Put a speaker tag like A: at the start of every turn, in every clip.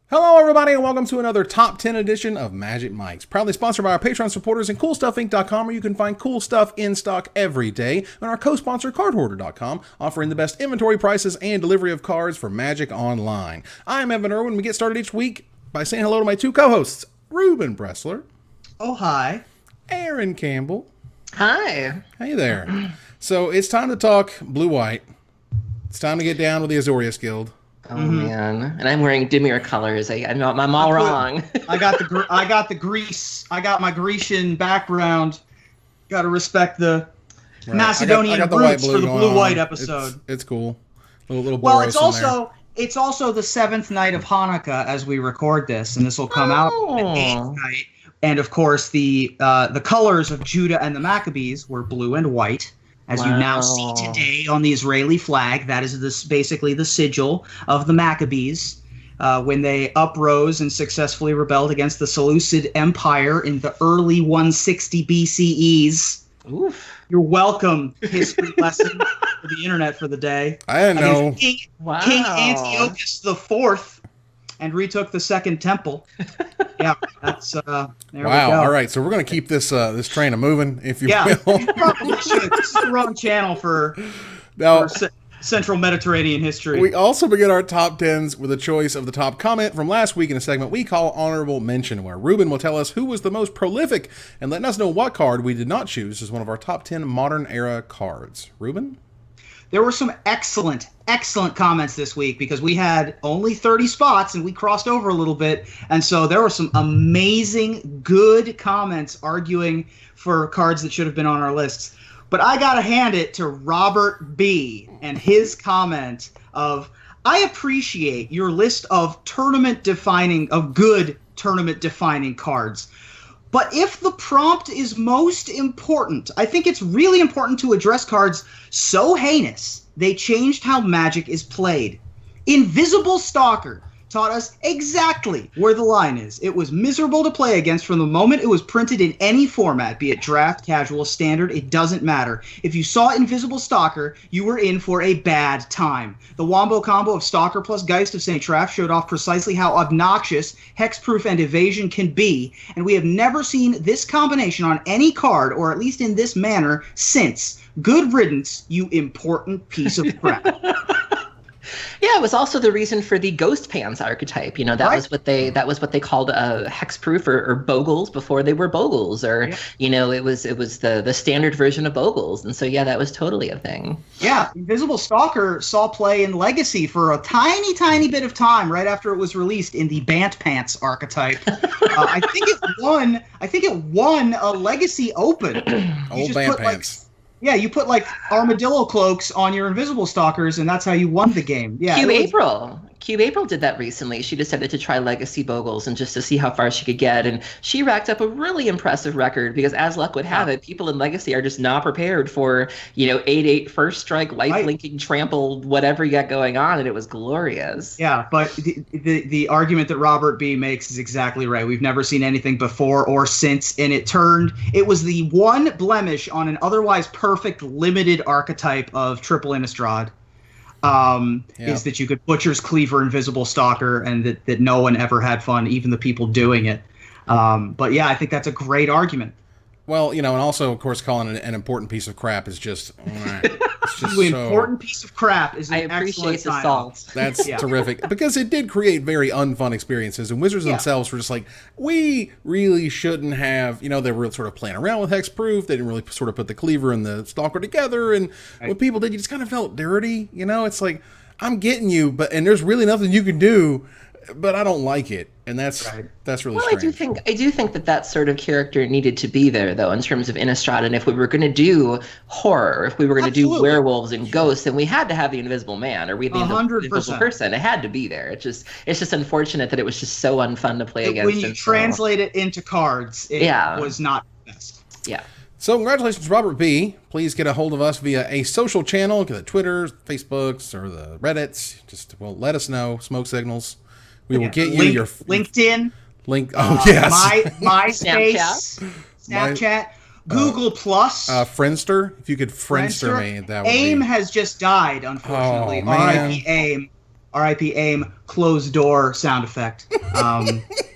A: Hello, everybody, and welcome to another Top 10 edition of Magic Mike's. Proudly sponsored by our Patreon supporters and CoolStuffInc.com, where you can find cool stuff in stock every day, and our co-sponsor, CardHoarder.com, offering the best inventory prices and delivery of cards for Magic Online. I'm Evan Irwin. We get started each week by saying hello to my two co-hosts, Ruben Bressler.
B: Oh, hi.
A: Aaron Campbell.
C: Hi.
A: Hey there. So it's time to talk blue-white. It's time to get down with the Azorius Guild.
C: Oh man, and I'm wearing Dimir colors. I'm all wrong.
B: I got the Greece. I got my Grecian background. Got to respect the Macedonian roots for the blue-white episode.
A: It's cool. Little
B: well, it's also the seventh night of Hanukkah as we record this, and this will come out at the eighth night. And of course, the colors of Judah and the Maccabees were blue and white. As you now see today on the Israeli flag, that is basically the sigil of the Maccabees when they uprose and successfully rebelled against the Seleucid Empire in the early 160 BCEs.
C: Oof.
B: You're welcome, history lesson for the internet for the day.
A: I didn't know.
B: King Antiochus IV and retook the Second Temple. Yeah, that's there we go.
A: All right, so we're going to keep this train a moving, if you will.
B: You probably should. This is the wrong channel for Central Mediterranean history.
A: We also begin our top tens with a choice of the top comment from last week in a segment we call Honorable Mention, where Ruben will tell us who was the most prolific and letting us know what card we did not choose as one of our top 10 modern era cards. Ruben?
B: There were some excellent comments this week because we had only 30 spots and we crossed over a little bit. And so there were some amazing, good comments arguing for cards that should have been on our lists. But I got to hand it to Robert B. and his comment of, I appreciate your list of good tournament-defining cards. But if the prompt is most important, I think it's really important to address cards so heinous they changed how Magic is played. Invisible Stalker taught us exactly where the line is. It was miserable to play against from the moment it was printed in any format, be it draft, casual, standard, it doesn't matter. If you saw Invisible Stalker, you were in for a bad time. The Wombo combo of Stalker plus Geist of St. Traff showed off precisely how obnoxious hexproof and evasion can be, and we have never seen this combination on any card, or at least in this manner, since. Good riddance, you important piece of crap.
C: Yeah, it was also the reason for the Ghost Pants archetype. You know, that was what they called hexproof or bogles before they were bogles, or you know, it was the standard version of bogles, and so yeah, that was totally a thing. Yeah,
B: Invisible Stalker saw play in Legacy for a tiny bit of time right after it was released in the Bant Pants archetype. I think it won a Legacy Open.
A: Old Bant Pants.
B: Yeah, you put like armadillo cloaks on your Invisible Stalkers, and that's how you won the game. Yeah,
C: Cube April did that recently. She decided to try Legacy Bogles and just to see how far she could get, and she racked up a really impressive record because, as luck would have it, people in Legacy are just not prepared for 8/8 first strike, life linking, trample, whatever you got going on, and it was glorious.
B: Yeah, but the argument that Robert B makes is exactly right. We've never seen anything before or since, and it was the one blemish on an otherwise perfect limited archetype of Triple Innistrad. Is that you could Butcher's Cleaver Invisible Stalker, and that no one ever had fun, even the people doing it. But yeah, I think that's a great argument.
A: Well, and also, of course, calling it an important piece of crap is just... It's just
B: important piece of crap is an
C: appreciate the salt.
A: That's terrific. Because it did create very unfun experiences, and Wizards themselves were just like, we really shouldn't have... they were sort of playing around with hexproof. They didn't really sort of put the Cleaver and the Stalker together, and what people did, you just kind of felt dirty. It's like, I'm getting you, and there's really nothing you can do, but I don't like it. And that's really strange.
C: I do think that sort of character needed to be there, though, in terms of Innistrad. And if we were going to do horror, if we were going to do werewolves and ghosts, then we had to have the Invisible Man, or the Invisible Person. It had to be there. It's just unfortunate that it was just so unfun to play against.
B: When you translate it into cards, it was not the best.
C: Yeah.
A: So congratulations, Robert B. Please get a hold of us via a social channel, the Twitters, Facebooks, or the Reddits. Just let us know. Smoke signals. We will get you your
B: LinkedIn.
A: Yes.
B: MySpace. Snapchat. Google Plus.
A: Friendster. If you could Friendster me, that would
B: AIM has just died, unfortunately.
A: Oh, man.
B: RIP AIM. R.I.P. aim, closed door sound effect.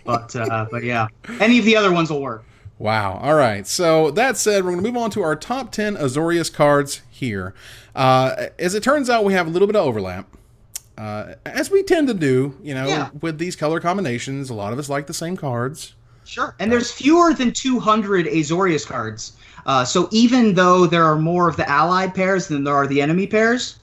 B: But yeah, any of the other ones will work.
A: Wow. All right. So that said, we're going to move on to our top 10 Azorius cards here. As it turns out, we have a little bit of overlap. As we tend to do, with these color combinations, a lot of us like the same cards.
B: Sure. And there's fewer than 200 Azorius cards. So even though there are more of the allied pairs than there are the enemy pairs,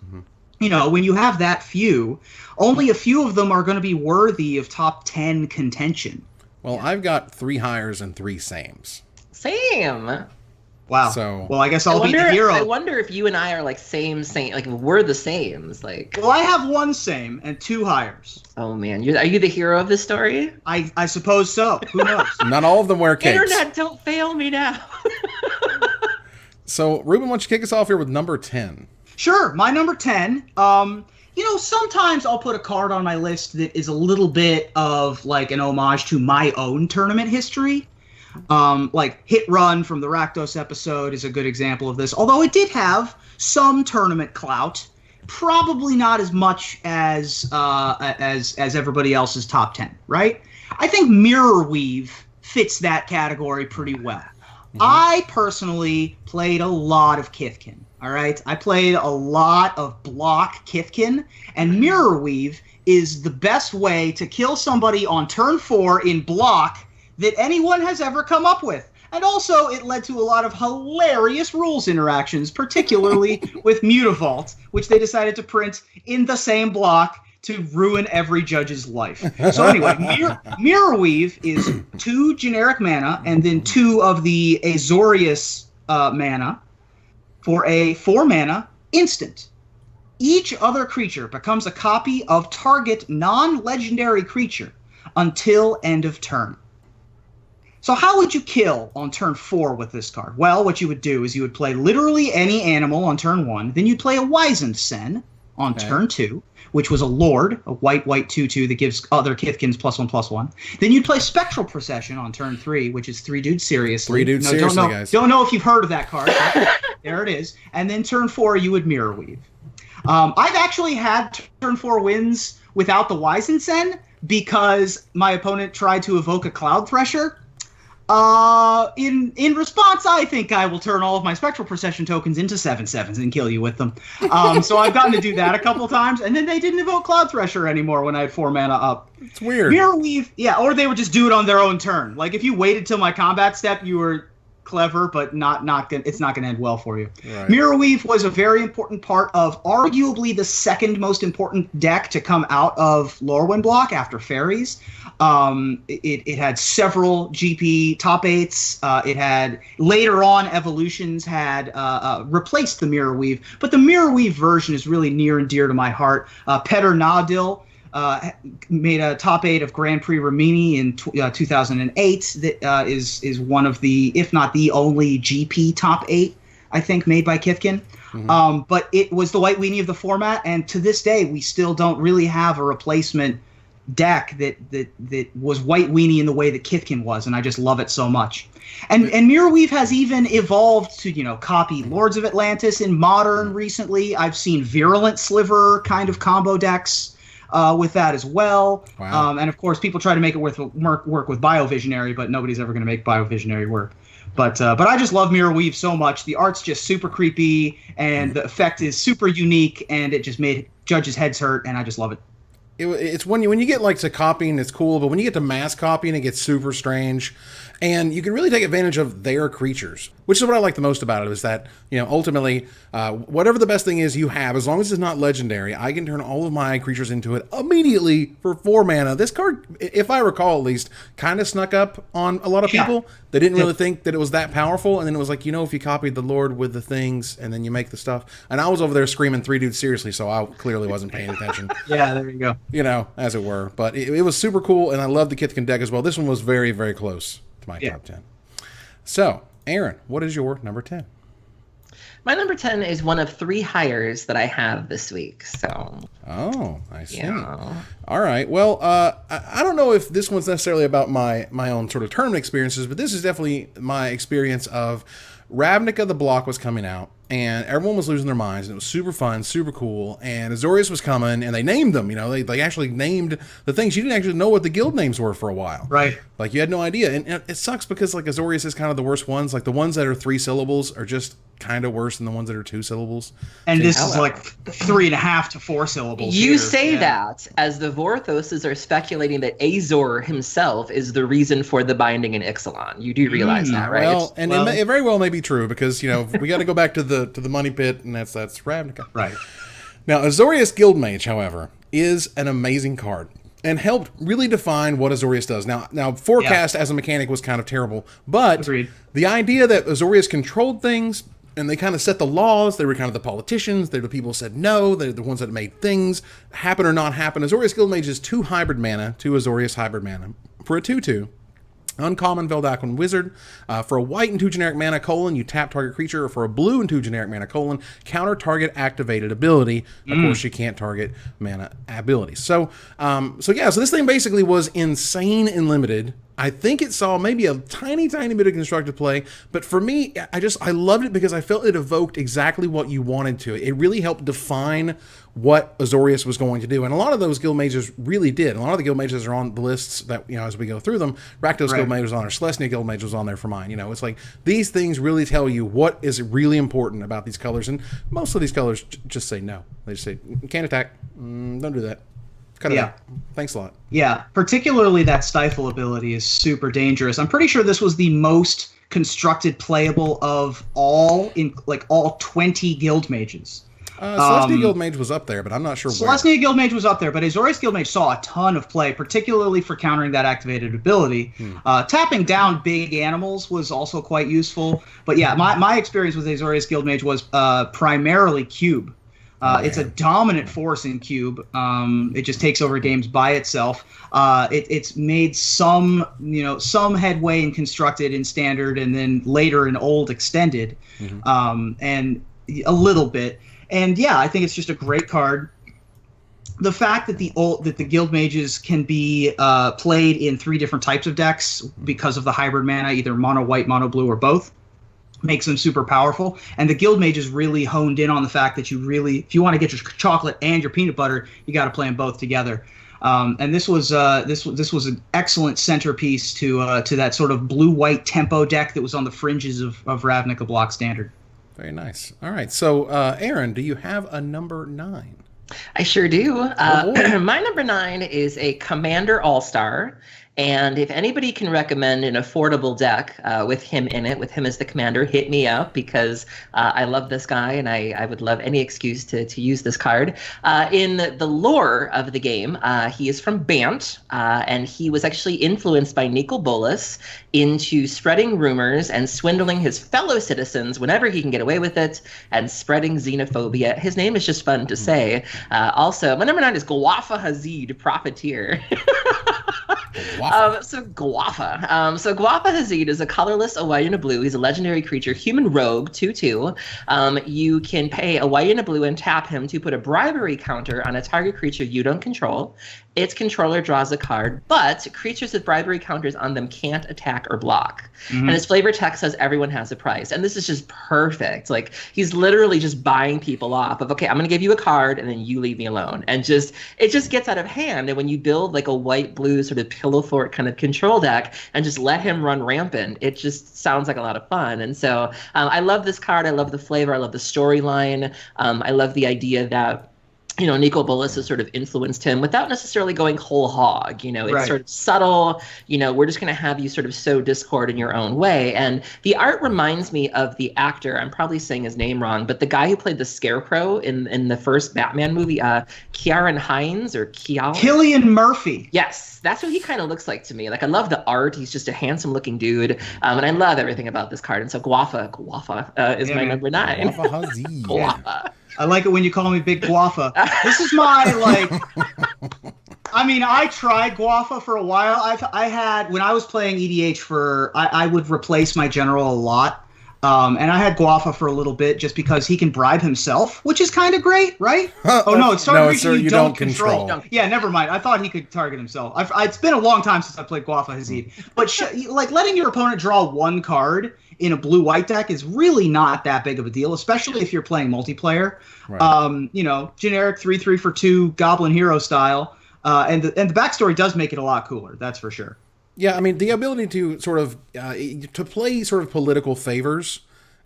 B: when you have that few, only a few of them are going to be worthy of top 10 contention.
A: Well, I've got 3 hires and 3 sames.
C: Same.
B: Wow.
A: So,
B: well, I guess I'll be the hero.
C: I wonder if you and I are like same, like we're the sames. Like,
B: well, I have 1 same and 2 hires.
C: Oh man, are you the hero of this story?
B: I suppose so. Who knows?
A: Not all of them wear capes.
C: Internet, don't fail me now.
A: So, Ruben, why don't you kick us off here with number 10?
B: Sure. My number 10. Sometimes I'll put a card on my list that is a little bit of like an homage to my own tournament history. Like Hit Run from the Rakdos episode is a good example of this. Although it did have some tournament clout, probably not as much as everybody else's top 10, right? I think Mirror Weave fits that category pretty well. I personally played a lot of Kithkin. All right, I played a lot of block Kithkin, and Mirror Weave is the best way to kill somebody on turn 4 in block that anyone has ever come up with. And also, it led to a lot of hilarious rules interactions, particularly with Mutavault, which they decided to print in the same block to ruin every judge's life. So anyway, Mirror Weave is 2 generic mana and then 2 of the Azorius mana for a 4 mana instant. Each other creature becomes a copy of target non-legendary creature until end of turn. So how would you kill on turn 4 with this card? Well, what you would do is you would play literally any animal on turn 1. Then you'd play a Wizened Sen on turn 2, which was a Lord, a white 2/2 that gives other Kithkins +1/+1. Then you'd play Spectral Procession on turn 3, which is 3 dudes seriously.
A: 3 dudes seriously, guys.
B: Don't know if you've heard of that card. There it is. And then turn 4, you would Mirror Weave. I've actually had turn 4 wins without the Wizened Sen because my opponent tried to evoke a Cloud Thresher. In response, I think I will turn all of my Spectral Procession tokens into 7/7s and kill you with them. So I've gotten to do that a couple times, and then they didn't evoke Cloud Thresher anymore when I had 4 mana up.
A: It's weird.
B: Mirror Weave, yeah, or they would just do it on their own turn. Like if you waited till my combat step, you were clever, but it's not gonna end well for you. Right. Mirror Weave was a very important part of arguably the second most important deck to come out of Lorwyn block after Fairies. It had several GP top 8s. It had later on evolutions had replaced the Mirror Weave, but the Mirror Weave version is really near and dear to my heart. Petter Nadil made a top 8 of Grand Prix Rimini in 2008 that is one of the, if not the only GP top 8, I think, made by Kithkin. But it was the white weenie of the format, and to this day we still don't really have a replacement deck that was white weenie in the way that Kithkin was, and I just love it so much. And Mirror Weave has even evolved to copy Lords of Atlantis in Modern recently. I've seen Virulent Sliver kind of combo decks with that as well. Wow. And of course, people try to make it work with Biovisionary, but nobody's ever going to make Biovisionary work. But I just love Mirror Weave so much. The art's just super creepy, and the effect is super unique, and it just made judges' heads hurt, and I just love it.
A: It's when you get like to copying, it's cool, but when you get to mass copying, it gets super strange, and you can really take advantage of their creatures, which is what I like the most about it. Is that ultimately, whatever the best thing is you have, as long as it's not legendary, I can turn all of my creatures into it immediately for 4 mana. This card, if I recall at least, kind of snuck up on a lot of people. They didn't really think that it was that powerful, and then it was like, if you copied the Lord with the things, and then you make the stuff. And I was over there screaming 3 dudes seriously, so I clearly wasn't paying attention.
B: Yeah, there you go.
A: As it were. But it was super cool, and I love the Kithkin deck as well. This one was very, very close to my top 10. So, Aaron, what is your number 10?
C: My number 10 is one of 3 hires that I have this week. So.
A: Oh, I see.
C: Yeah.
A: All right. Well, I don't know if this one's necessarily about my own sort of tournament experiences, but this is definitely my experience of Ravnica the block was coming out, and everyone was losing their minds, and it was super fun, super cool. And Azorius was coming, and they named them. You know, they actually named the things. You didn't actually know what the guild names were for a while,
B: right?
A: Like you had no idea, and it sucks because like Azorius is kind of the worst ones. Like the ones that are 3 syllables are just kind of worse than the ones that are 2 syllables.
B: And this is like 3.5 to 4 syllables.
C: You say that as the Vorthoses are speculating that Azor himself is the reason for the binding in Ixalan. You do realize that, right?
A: Well, it very well may be true because we got to go back to the money pit, and that's Ravnica.
B: Right.
A: Now, Azorius Guildmage, however, is an amazing card and helped really define what Azorius does. Now, Forecast as a mechanic was kind of terrible, but
B: Agreed.
A: The idea that Azorius controlled things and they kind of set the laws. They were kind of the politicians. They're the people who said no. They're the ones that made things happen or not happen. Azorius Guildmage is 2 hybrid mana, 2 Azorius hybrid mana for a 2/2. Uncommon Veldaquin Wizard. For a white and 2 generic mana, you tap target creature, or for a blue and 2 generic mana, counter target activated ability. Of course, you can't target mana abilities. So this thing basically was insane and limited. I think it saw maybe a tiny bit of constructed play, but for me, I loved it because I felt it evoked exactly what you wanted to. It really helped define what Azorius was going to do, and a lot of those guild mages really did. A lot of the guild mages are on the lists that, as we go through them. Rakdos guild mage was on there, Celestia guild mage was on there for mine. It's like these things really tell you what is really important about these colors, and most of these colors just say no. They just say, can't attack, don't do that. Cut it out. Thanks a lot.
B: Yeah, particularly that Stifle ability is super dangerous. I'm pretty sure this was the most constructed playable of all 20 guild mages.
A: Celestia Guild Mage was up there, but I'm not sure where.
B: Celestia Guild Mage was up there, but Azorius Guild Mage saw a ton of play, particularly for countering that activated ability. Tapping down big animals was also quite useful. But yeah, my experience with Azorius Guild Mage was primarily Cube. It's a dominant force in Cube. It just takes over games by itself. It's made some headway in Constructed in Standard, and then later in Old Extended, and a little bit. And yeah, I think it's just a great card. The fact that the guild mages can be played in 3 different types of decks because of the hybrid mana, either mono white, mono blue, or both, makes them super powerful. And the guild mages really honed in on the fact that if you want to get your chocolate and your peanut butter, you got to play them both together. And this was an excellent centerpiece to that sort of blue-white tempo deck that was on the fringes of Ravnica Block Standard.
A: Very nice. All right, so Aaron, do you have a number 9?
C: I sure do. My number 9 is a Commander All-Star. And if anybody can recommend an affordable deck with him in it, with him as the commander, hit me up, because I love this guy and I would love any excuse to use this card. In the lore of the game, he is from Bant, and he was actually influenced by Nicol Bolas into spreading rumors and swindling his fellow citizens whenever he can get away with it, and spreading xenophobia. His name is just fun to say. Also, my number 9 is Gwafa Hazid, Profiteer. So Gwafa. So Gwafa Hazid is a colorless, a white and a blue. He's a legendary creature, human rogue, 2/2. You can pay a white and a blue and tap him to put a bribery counter on a target creature you don't control. Its controller draws a card, but creatures with bribery counters on them can't attack or block. And his flavor text says everyone has a price. And this is just perfect. Like, he's literally just buying people off of, okay, I'm going to give you a card and then you leave me alone. And it just gets out of hand. And when you build like a white-blue sort of pillow fort kind of control deck and just let him run rampant, it just sounds like a lot of fun. And so I love this card. I love the flavor. I love the storyline. I love the idea that Nicol Bolas has sort of influenced him without necessarily going whole hog. It's sort of subtle. We're just going to have you sort of sow discord in your own way. And the art reminds me of the actor, I'm probably saying his name wrong, but the guy who played the Scarecrow in the first Batman movie, Ciaran Hinds or
B: Cillian Murphy.
C: Yes, that's what he kind of looks like to me. Like, I love the art. He's just a handsome looking dude. And I love everything about this card. And so Gwafa is my number 9.
A: Gwafa Hazid.
C: Gwafa.
B: I like it when you call me Big Gwafa. This is my, I tried Gwafa for a while. When I was playing EDH I would replace my general a lot. And I had Guafa for a little bit just because he can bribe himself, which is kind of great, right? Oh, no, it's target region you don't control. Yeah, never mind. I thought he could target himself. It's been a long time since I played Guafa Hazid. But like letting your opponent draw one card in a blue-white deck is really not that big of a deal, especially if you're playing multiplayer. Right. Generic 3/3 for 2 Goblin Hero style. And the backstory does make it a lot cooler, that's for sure.
A: Yeah, I mean, the ability to sort of to play sort of political favors,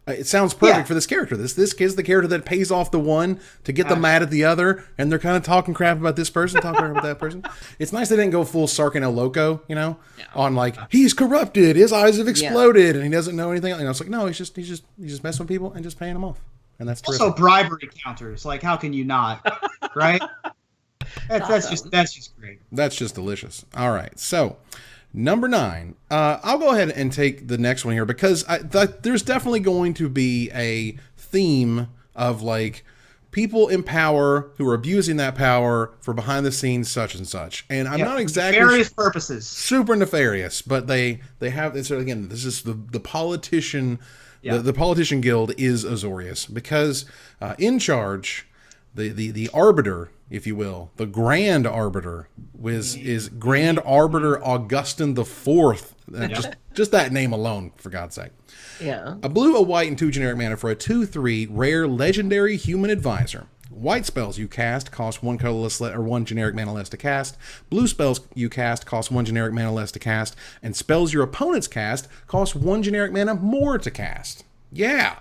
A: it sounds perfect for this character. This is the character that pays off the one to get them mad at the other, and they're kind of talking crap about this person, talking crap about that person. It's nice they didn't go full Sarkin El Loco, on like, he's corrupted, his eyes have exploded, and he doesn't know anything. It's like, no, he's just messing with people and just paying them off, and that's terrific.
B: Also bribery counters. Like, how can you not, right? That's just great.
A: That's just delicious. All right, so. Number 9. I'll go ahead and take the next one here because there's definitely going to be a theme of like people in power who are abusing that power for behind the scenes such and such. And I'm not exactly
B: nefarious purposes.
A: Super nefarious, but they have this again. This is the politician. Yeah. The politician guild is Azorius because in charge. The arbiter, if you will, the Grand Arbiter is Grand Arbiter Augustin IV. Just that name alone, for God's sake.
C: Yeah.
A: A blue, a white, and 2 generic mana for a 2/3 rare legendary human advisor. White spells you cast cost 1 colorless or 1 generic mana less to cast. Blue spells you cast cost 1 generic mana less to cast, and spells your opponents cast cost 1 generic mana more to cast. Yeah.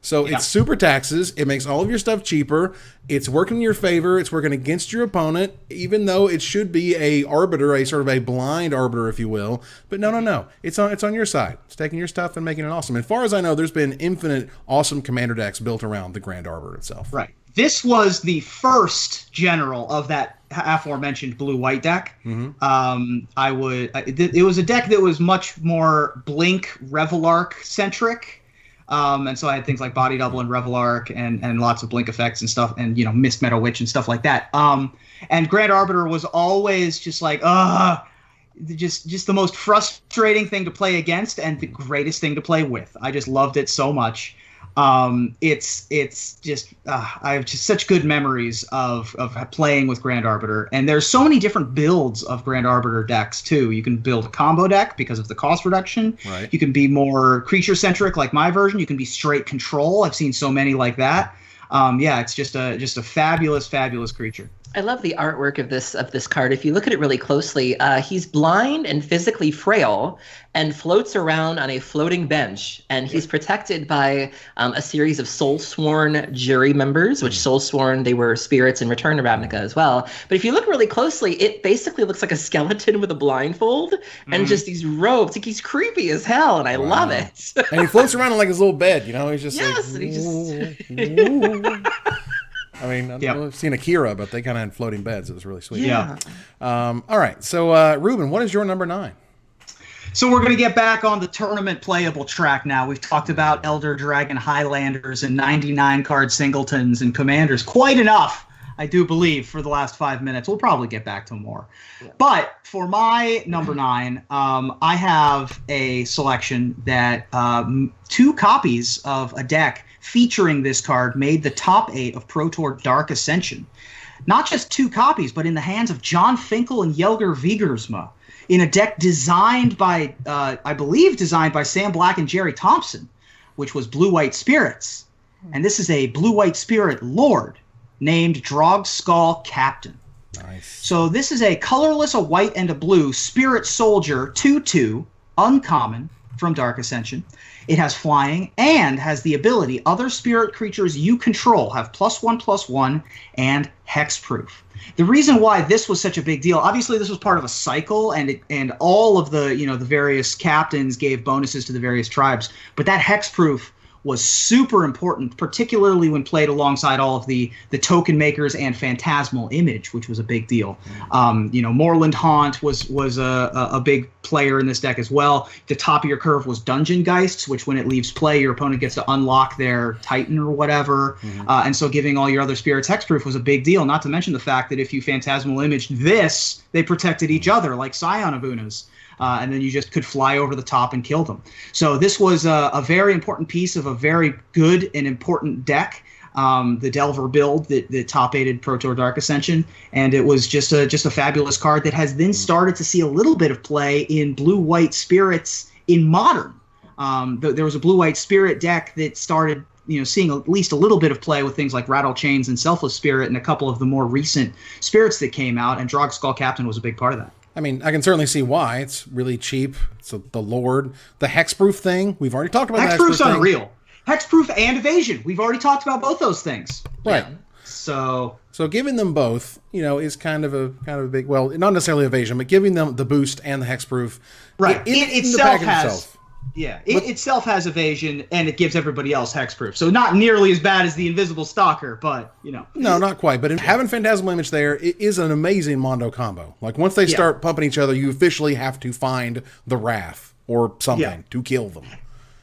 A: So it's super taxes. It makes all of your stuff cheaper. It's working in your favor. It's working against your opponent, even though it should be a arbiter, a sort of a blind arbiter, if you will. But no. It's on your side. It's taking your stuff and making it awesome. As far as I know, there's been infinite awesome commander decks built around the Grand Arbiter itself.
B: Right. This was the first general of that aforementioned blue-white deck.
A: Mm-hmm.
B: It was a deck that was much more Blink Revelark centric. And so I had things like Body Double and Revelark and lots of blink effects and stuff and, Mist Meadow Witch and stuff like that. And Grand Arbiter was always just like, just the most frustrating thing to play against and the greatest thing to play with. I just loved it so much. It's just I have just such good memories of playing with Grand Arbiter, and there's so many different builds of Grand Arbiter decks too. You can build a combo deck because of the cost reduction.
A: Right.
B: You can be more creature centric like my version. You can be straight control. I've seen so many like that. It's just a fabulous creature.
C: I love the artwork of this card. If you look at it really closely, he's blind and physically frail and floats around on a floating bench. And he's protected by a series of soul-sworn jury members, which soul-sworn, they were spirits in Return to Ravnica as well. But if you look really closely, it basically looks like a skeleton with a blindfold and just these robes. Like, he's creepy as hell, and I love it.
A: And he floats around on like his little bed, He's just I mean, I've seen Akira, but they kind of had floating beds. It was really sweet.
B: Yeah.
A: All right. So, Ruben, what is your number 9?
B: So we're going to get back on the tournament playable track now. We've talked about Elder Dragon Highlanders and 99-card singletons and commanders quite enough, I do believe, for the last 5 minutes. We'll probably get back to more. Yeah. But for my number 9, I have a selection that 2 copies of a deck featuring this card made the top 8 of Pro Tour Dark Ascension. Not just 2 copies, but in the hands of John Finkel and Jelger Wiegersma, in a deck designed by, I believe, Sam Black and Jerry Thompson, which was Blue-White Spirits. And this is a Blue-White Spirit Lord named Drog Skull Captain.
A: Nice.
B: So this is a colorless, a white, and a blue Spirit Soldier 2/2, uncommon, from Dark Ascension. It has flying and has the ability other spirit creatures you control have +1/+1 and hexproof. The reason why this was such a big deal, obviously this was part of a cycle, and all of the the various captains gave bonuses to the various tribes, but that hexproof was super important, particularly when played alongside all of the token makers and Phantasmal Image, which was a big deal. Moorland Haunt was a big player in this deck as well. The top of your curve was Dungeon Geists, which when it leaves play, your opponent gets to unlock their Titan or whatever. Mm-hmm. And so giving all your other spirits hexproof was a big deal, not to mention the fact that if you Phantasmal Imaged this, they protected each other like Scion of Unas. and then you just could fly over the top and kill them. So this was a very important piece of a very good and important deck. The Delver build that top-aided Pro Tour Dark Ascension, and it was just a fabulous card that has then started to see a little bit of play in blue-white spirits in Modern. There was a blue-white spirit deck that started seeing at least a little bit of play with things like Rattle Chains and Selfless Spirit and a couple of the more recent spirits that came out, and Drog Skull Captain was a big part of that.
A: I mean, I can certainly see why. It's really cheap. So the Lord, the Hexproof thing, we've already talked about.
B: Hexproof's unreal. Hexproof and evasion. We've already talked about both those things.
A: Right.
B: Yeah. So
A: giving them both, is kind of a big, well, not necessarily evasion, but giving them the boost and the hexproof.
B: Right.
A: In
B: itself has. Yeah. It itself has evasion, and it gives everybody else hexproof. So not nearly as bad as the Invisible Stalker, but No,
A: not quite. But having Phantasmal Image there, it is an amazing Mondo combo. Like once they start pumping each other, you officially have to find the Wrath or something to kill them.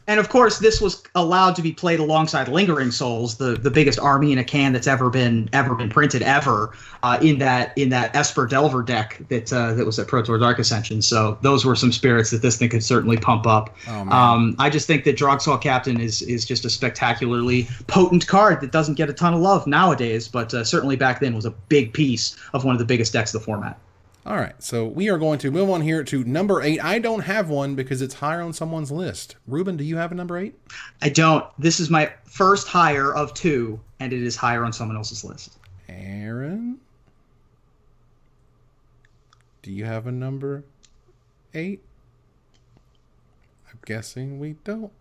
B: And of course, this was allowed to be played alongside Lingering Souls, the biggest army in a can that's ever been printed in that Esper Delver deck that was at Pro Tour Dark Ascension. So those were some spirits that this thing could certainly pump up.
A: Oh, man.
B: I just think that Drogsaw Captain is just a spectacularly potent card that doesn't get a ton of love nowadays, but certainly back then was a big piece of one of the biggest decks of the format.
A: All right, so we are going to move on here to number 8. I don't have one because it's higher on someone's list. Ruben, do you have a number 8?
B: I don't. This is my first higher of 2, and it is higher on someone else's list.
A: Aaron? Do you have a number 8? I'm guessing we don't.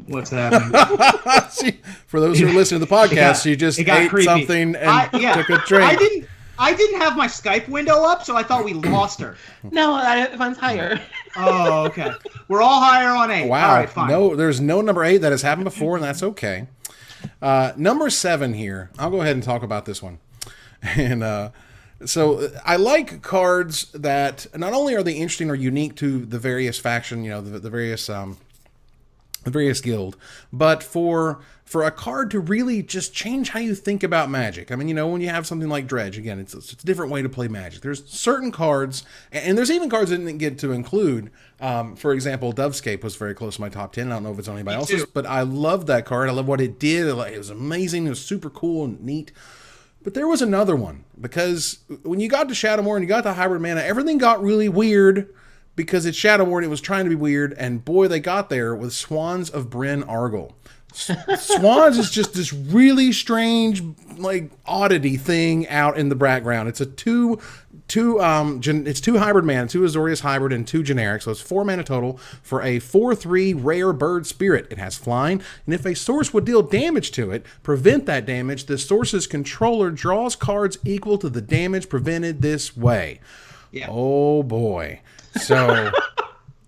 B: What's happening?
A: For those who are listening to the podcast, she just ate creepy. Something and took a drink.
B: I didn't have my Skype window up, so I thought we lost her.
C: No, mine's higher.
B: Oh, okay. We're all higher on 8.
A: Wow.
B: All right, fine.
A: No, there's no number 8 that has happened before, and that's okay. Number 7 here. I'll go ahead and talk about this one. And so I like cards that not only are they interesting or unique to the various faction, the various guild, but for a card to really just change how you think about Magic. I mean, when you have something like Dredge, again, it's a different way to play Magic. There's certain cards, and there's even cards I didn't get to include. For example, Dovescape was very close to my top 10. I don't know if it's on anybody else's, but I love that card. I love what it did. It was amazing. It was super cool and neat. But there was another one, because when you got to Shadowmoor and you got to Hybrid Mana, everything got really weird. Because it's Shadowmoor and it was trying to be weird, and boy, they got there with Swans of Bryn Argyle. Swans is just this really strange, oddity thing out in the background. It's it's two hybrid mana, 2 Azorius hybrid and 2 generic, so it's 4 mana total for a 4/3 rare bird spirit. It has flying, and if a source would deal damage to it, prevent that damage, the source's controller draws cards equal to the damage prevented this way.
B: Yeah.
A: Oh boy. So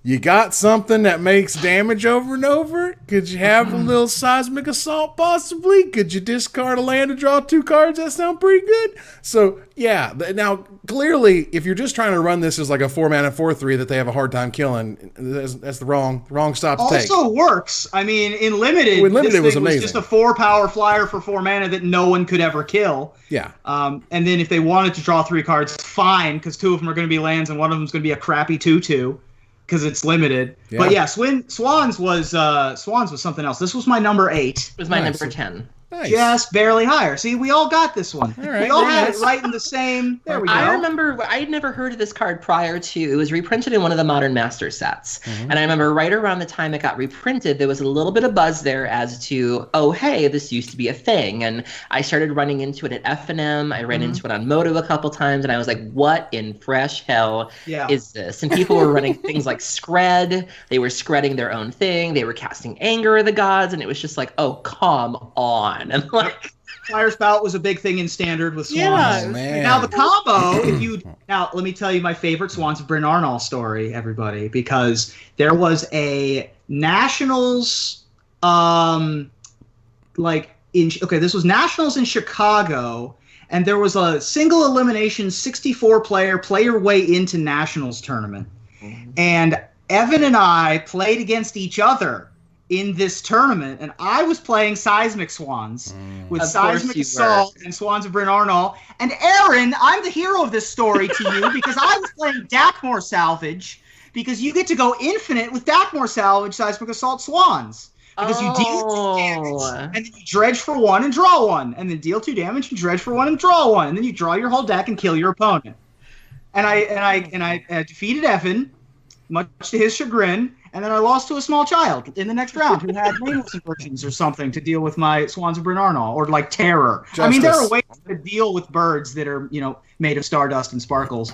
A: you got something that makes damage over and over? Could you have a little seismic assault possibly? Could you discard a land to draw 2 cards? That sound pretty good. So yeah, now clearly if you're just trying to run this as like a 4-mana 4/3 that they have a hard time killing, that's the wrong stop to take.
B: Also works. I mean, in Limited, this thing was just a 4-power flyer for 4 mana that no one could ever kill.
A: Yeah. And
B: then if they wanted to draw 3 cards, fine, because 2 of them are going to be lands and one of them is going to be a crappy 2/2. Because it's limited. Yeah. But yeah, Swans was something else. This was my number 8.
C: It was my number 10.
A: Nice.
B: Just barely higher. See, we all got this one.
A: All right,
B: we all had it right in the same. There we go.
C: I remember I had never heard of this card prior to. It was reprinted in one of the Modern Master sets. Mm-hmm. And I remember right around the time it got reprinted, there was a little bit of buzz there as to, oh, hey, this used to be a thing. And I started running into it at F&M. I ran into it on Moto a couple times. And I was like, what in fresh hell is this? And people were running things like Scred. They were Scredding their own thing. They were casting Anger of the Gods. And it was just like, oh, come on. And
B: Fire Spout was a big thing in Standard with Swans.
A: Yeah, man.
B: Now the combo, now let me tell you my favorite Swans of Bryn Arnall story, everybody, because there was a Nationals, this was Nationals in Chicago, and there was a single elimination 64 player way into Nationals tournament, and Evan and I played against each other in this tournament, and I was playing Seismic Swans with Seismic Assault and Swans of Bryn Arnall. And Aaron, I'm the hero of this story to you because I was playing Dakmor Salvage, because you get to go infinite with Dakmor Salvage, Seismic Assault Swans. Because you deal 2 damage, and then you dredge for 1 and draw 1, and then deal 2 damage and dredge for 1 and draw 1, and then you draw your whole deck and kill your opponent. And I defeated Evan, much to his chagrin, and then I lost to a small child in the next round who had nameless inversions or something to deal with my Swans of Bryn Arnall, or like Terror.
A: Justice.
B: I mean, there are ways to deal with birds that are, made of stardust and sparkles,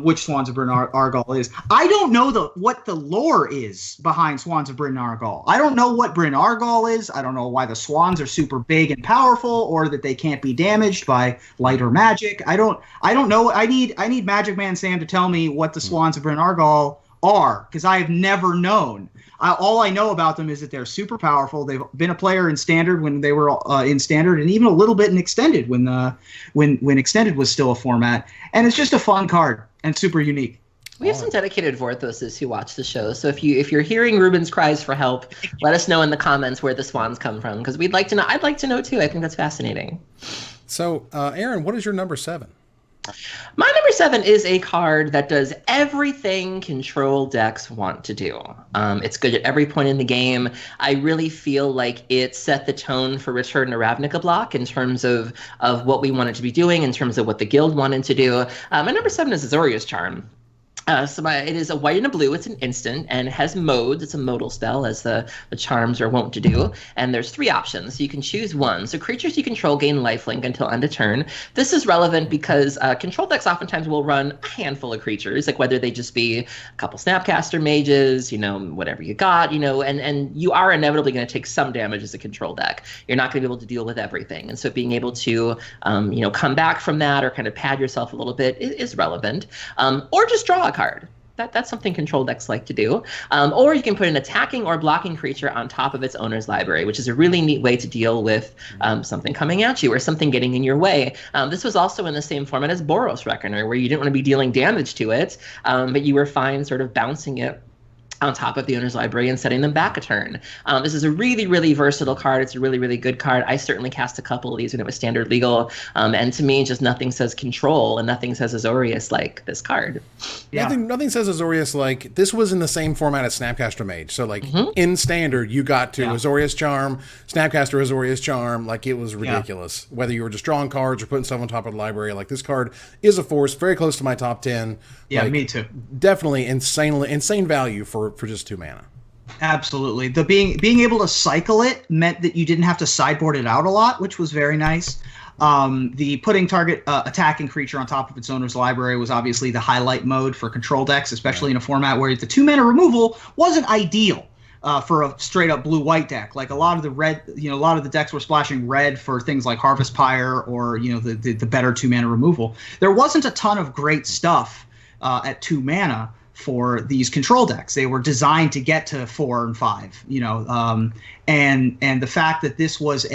B: which Swans of Bryn Argall is. I don't know what the lore is behind Swans of Bryn Argall. I don't know what Bryn Argall is. I don't know why the swans are super big and powerful, or that they can't be damaged by light or magic. I don't know. I need Magic Man Sam to tell me what the Swans of Bryn Argall are, because I have never known. All I know about them is that they're super powerful. They've been a player in Standard when they were in Standard, and even a little bit in Extended when Extended was still a format. And it's just a fun card and super unique.
C: We have some dedicated Vorthoses who watch the show, so if you're hearing Ruben's cries for help, let us know in the comments where the swans come from, because we'd like to know. I'd like to know too. I think that's fascinating.
A: So, Aaron, what is your number 7?
C: My number 7 is a card that does everything control decks want to do. It's good at every point in the game. I really feel like it set the tone for Return to Ravnica block in terms of what we wanted to be doing, in terms of what the guild wanted to do. My number 7 is Azorius Charm. It is a white and a blue. It's an instant and it has modes. It's a modal spell, as the charms are wont to do. And there's 3 options. So you can choose one. So creatures you control gain lifelink until end of turn. This is relevant because control decks oftentimes will run a handful of creatures, like whether they just be a couple Snapcaster mages, whatever you got, and you are inevitably going to take some damage as a control deck. You're not going to be able to deal with everything. And so being able to, come back from that or kind of pad yourself a little bit is relevant. Or just draw a card. That's something control decks like to do. Or you can put an attacking or blocking creature on top of its owner's library, which is a really neat way to deal with something coming at you or something getting in your way. This was also in the same format as Boros Reckoner, where you didn't want to be dealing damage to it, but you were fine sort of bouncing it on top of the owner's library and setting them back a turn. This is a really, really versatile card. It's a really, really good card. I certainly cast a couple of these when it was Standard legal. And to me, just nothing says control and nothing says Azorius like this card.
A: Yeah. Nothing says Azorius like this was in the same format as Snapcaster Mage. So in Standard, you got to Azorius Charm, Snapcaster Azorius Charm. Like it was ridiculous. Whether you were just drawing cards or putting stuff on top of the library. Like this card is a force, very close to my top 10.
B: Yeah, me too.
A: Definitely insane value for just 2 mana.
B: Absolutely. The being able to cycle it meant that you didn't have to sideboard it out a lot, which was very nice. The putting target attacking creature on top of its owner's library was obviously the highlight mode for control decks, especially in a format where the 2 mana removal wasn't ideal for a straight up blue-white deck. Like a lot of the red, a lot of the decks were splashing red for things like Harvest Pyre or the better 2 mana removal. There wasn't a ton of great stuff at 2 mana for these control decks. They were designed to get to 4 and 5, and the fact that this was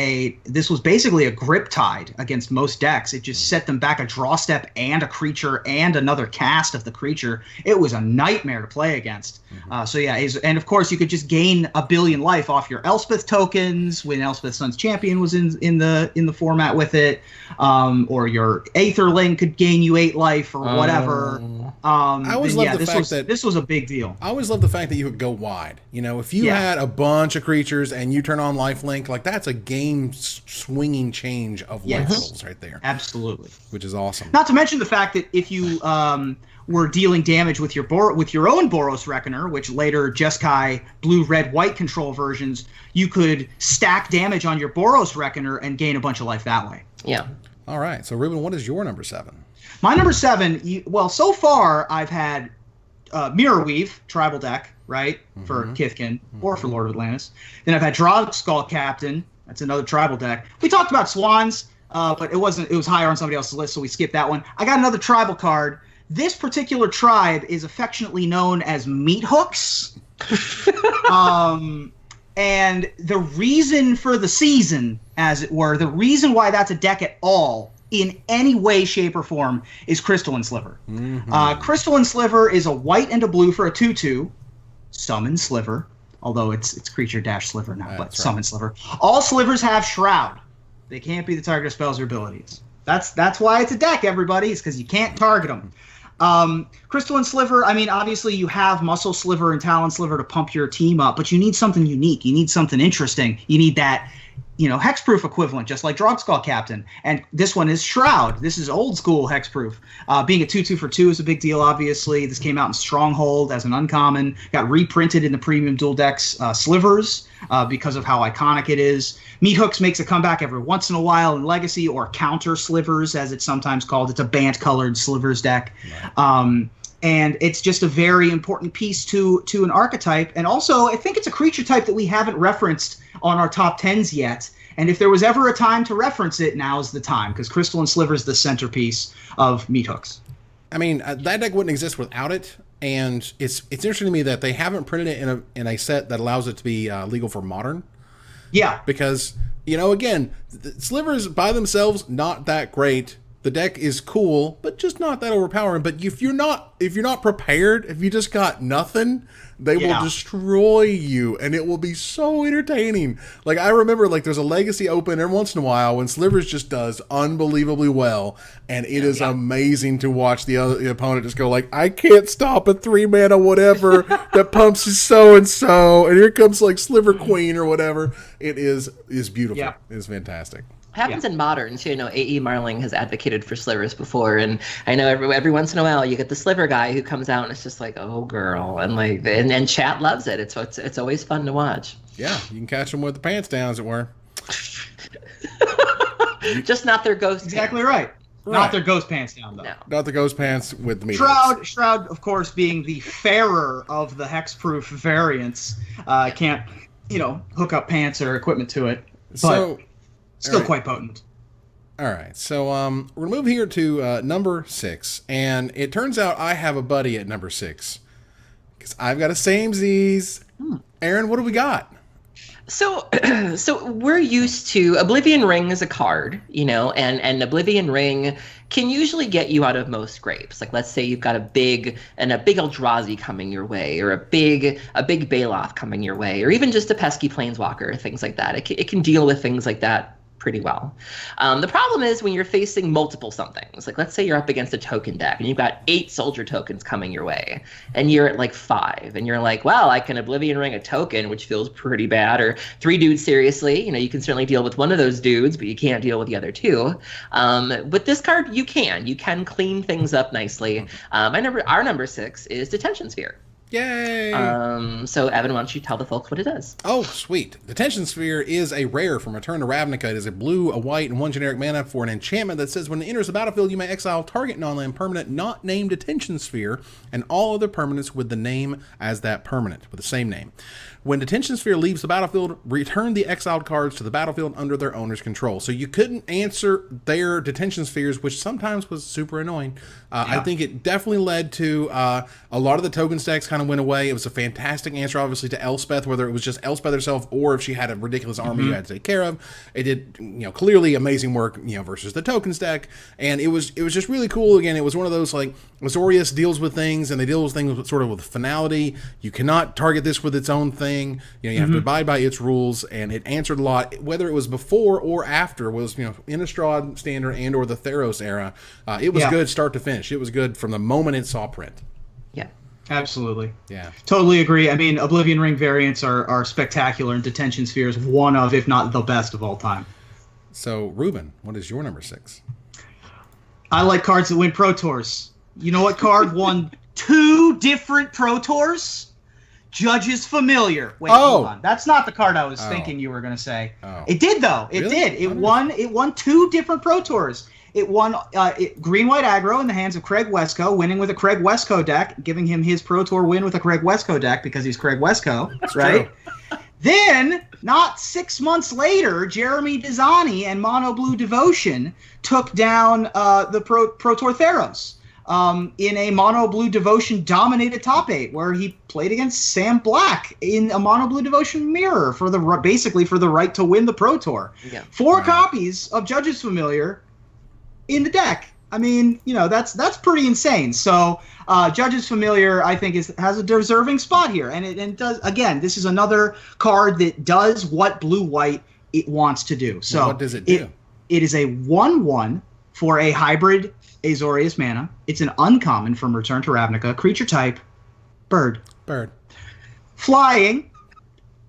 B: basically a grip tide against most decks. It just set them back a draw step and a creature and another cast of the creature. It was a nightmare to play against. And of course you could just gain a billion life off your Elspeth tokens when Elspeth Sun's Champion was in the format with it, or your Aetherling could gain you 8 life or whatever.
A: I always love the fact that
B: this was a big deal.
A: I always love the fact that you could go wide. If you had a bunch of creatures and you turn on lifelink, like that's a game swinging change of life totals right there.
B: Absolutely,
A: which is awesome.
B: Not to mention the fact that if you were dealing damage with your own Boros Reckoner, which later Jeskai blue, red, white control versions, you could stack damage on your Boros Reckoner and gain a bunch of life that way.
C: Yeah.
A: All right. So Ruben, what is your number 7?
B: My number 7. So far I've had Mirror Weave tribal deck, right, for Kithkin or for Lord of Atlantis. Then I've had Draw Skull Captain. That's another tribal deck. We talked about Swans, but it was higher on somebody else's list, so we skipped that one. I got another tribal card. This particular tribe is affectionately known as Meat Hooks. And the reason for the season, as it were, the reason why that's a deck at all in any way, shape, or form is Crystalline Sliver. Crystalline Sliver is a white and a blue for a 2/2. Summon Sliver. although it's creature dash sliver now, but
A: That's right.
B: summon sliver. All slivers have Shroud. They can't be the target of spells or abilities. That's why it's a deck, everybody. It's because you can't target them. Crystalline Sliver, I mean, obviously you have Muscle Sliver and Talon Sliver to pump your team up, but you need something unique. You need something interesting. You need that, hexproof equivalent, just like Drogskull Captain. And this one is Shroud. This is old school hexproof. Being a 2/2 for 2 is a big deal, obviously. This came out in Stronghold as an uncommon. Got reprinted in the premium dual decks Slivers because of how iconic it is. Meat Hooks makes a comeback every once in a while in Legacy, or Counter Slivers, as it's sometimes called. It's a Bant-colored Slivers deck. Right. And it's just a very important piece to an archetype. And also, I think it's a creature type that we haven't referenced on our top 10s yet. And if there was ever a time to reference it, now is the time, because Crystalline Sliver is the centerpiece of Meat Hooks.
A: I mean, that deck wouldn't exist without it. And it's interesting to me that they haven't printed it in a set that allows it to be legal for Modern.
B: Yeah.
A: Because, again, the Slivers by themselves, not that great. The deck is cool, but just not that overpowering. But if you're not prepared, if you just got nothing, they will destroy you, and it will be so entertaining. Like, I remember, there's a Legacy Open every once in a while when Slivers just does unbelievably well, and it is amazing to watch the opponent just go I can't stop a 3-mana whatever that pumps so-and-so, and here comes Sliver Queen or whatever. It is beautiful. Yeah. It is fantastic.
C: Happens in Modern too. A.E. Marling has advocated for slivers before, and I know every once in a while you get the sliver guy who comes out and it's just oh girl, and and chat loves it. It's always fun to watch.
A: Yeah, you can catch them with the pants down, as it were.
C: Just not their ghost.
B: Exactly right. Not their ghost pants down, though.
A: No. Not the ghost pants with the meat.
B: Shroud, of course, being the fairer of the hexproof variants, can't hook up pants or equipment to it. But still quite potent.
A: All right, so we're going to move here to number 6, and it turns out I have a buddy at number 6, because I've got a samesies. Aaron, what do we got?
C: So we're used to Oblivion Ring as a card, and Oblivion Ring can usually get you out of most scrapes. Let's say you've got a big Eldrazi coming your way, or a big Baloth coming your way, or even just a pesky Planeswalker, things like that. It can deal with things like that pretty well. The problem is when you're facing multiple somethings. Let's say you're up against a token deck and you've got 8 soldier tokens coming your way, and you're at 5, and you're well, I can Oblivion Ring a token, which feels pretty bad, or 3 dudes, seriously. You can certainly deal with one of those dudes, but you can't deal with the other 2. With this card, you can clean things up nicely. Our number 6 is Detention Sphere.
A: Yay!
C: So, Evan, why don't you tell the folks what it is?
A: Oh, sweet. Detention Sphere is a rare from Return to Ravnica. It is a blue, a white, and 1 generic mana for an enchantment that says when it enters the battlefield, you may exile target non-land permanent not named Detention Sphere and all other permanents with the name as that permanent, with the same name. When Detention Sphere leaves the battlefield, return the exiled cards to the battlefield under their owner's control. So you couldn't answer their Detention Spheres, which sometimes was super annoying. I think it definitely led to a lot of the token stacks kind of went away. It was a fantastic answer, obviously, to Elspeth, whether it was just Elspeth herself or if she had a ridiculous army you had to take care of. It did, clearly amazing work, versus the token stack. And it was just really cool. Again, it was one of those, Azorius deals with things, and they deal with things with finality. You cannot target this with its own thing. You have to abide by its rules, and it answered a lot, whether it was before or after, was Innistrad Standard and or the Theros era. It was good start to finish. It was good from the moment it saw print.
C: Yeah,
B: absolutely.
A: Yeah,
B: totally agree. I mean, Oblivion Ring variants are spectacular, and Detention Sphere is one of, if not the best of all time.
A: So, Ruben, what is your number 6?
B: I like cards that win Pro Tours. You know what card won 2 different Pro Tours? Judge's Familiar. Wait, hold on. That's not the card I was thinking you were going to say. Oh. It did, though. It did. It won 2 different Pro Tours. It won green-white aggro in the hands of Craig Wescoe, winning with a Craig Wescoe deck, giving him his Pro Tour win with a Craig Wescoe deck because he's Craig Wescoe, right? Then, not 6 months later, Jeremy Dizani and Mono Blue Devotion took down the Pro Tour Theros. In a Mono Blue Devotion dominated top 8, where he played against Sam Black in a Mono Blue Devotion mirror for basically for the right to win the Pro Tour. Yeah. 4 copies of Judge's Familiar in the deck. I mean, that's pretty insane. So Judge's Familiar, I think, has a deserving spot here. And it does, again, this is another card that does what blue-white it wants to do. So
A: what does it do?
B: It is a 1/1 for a hybrid Azorius mana. It's an uncommon from Return to Ravnica. Creature type, bird. Flying,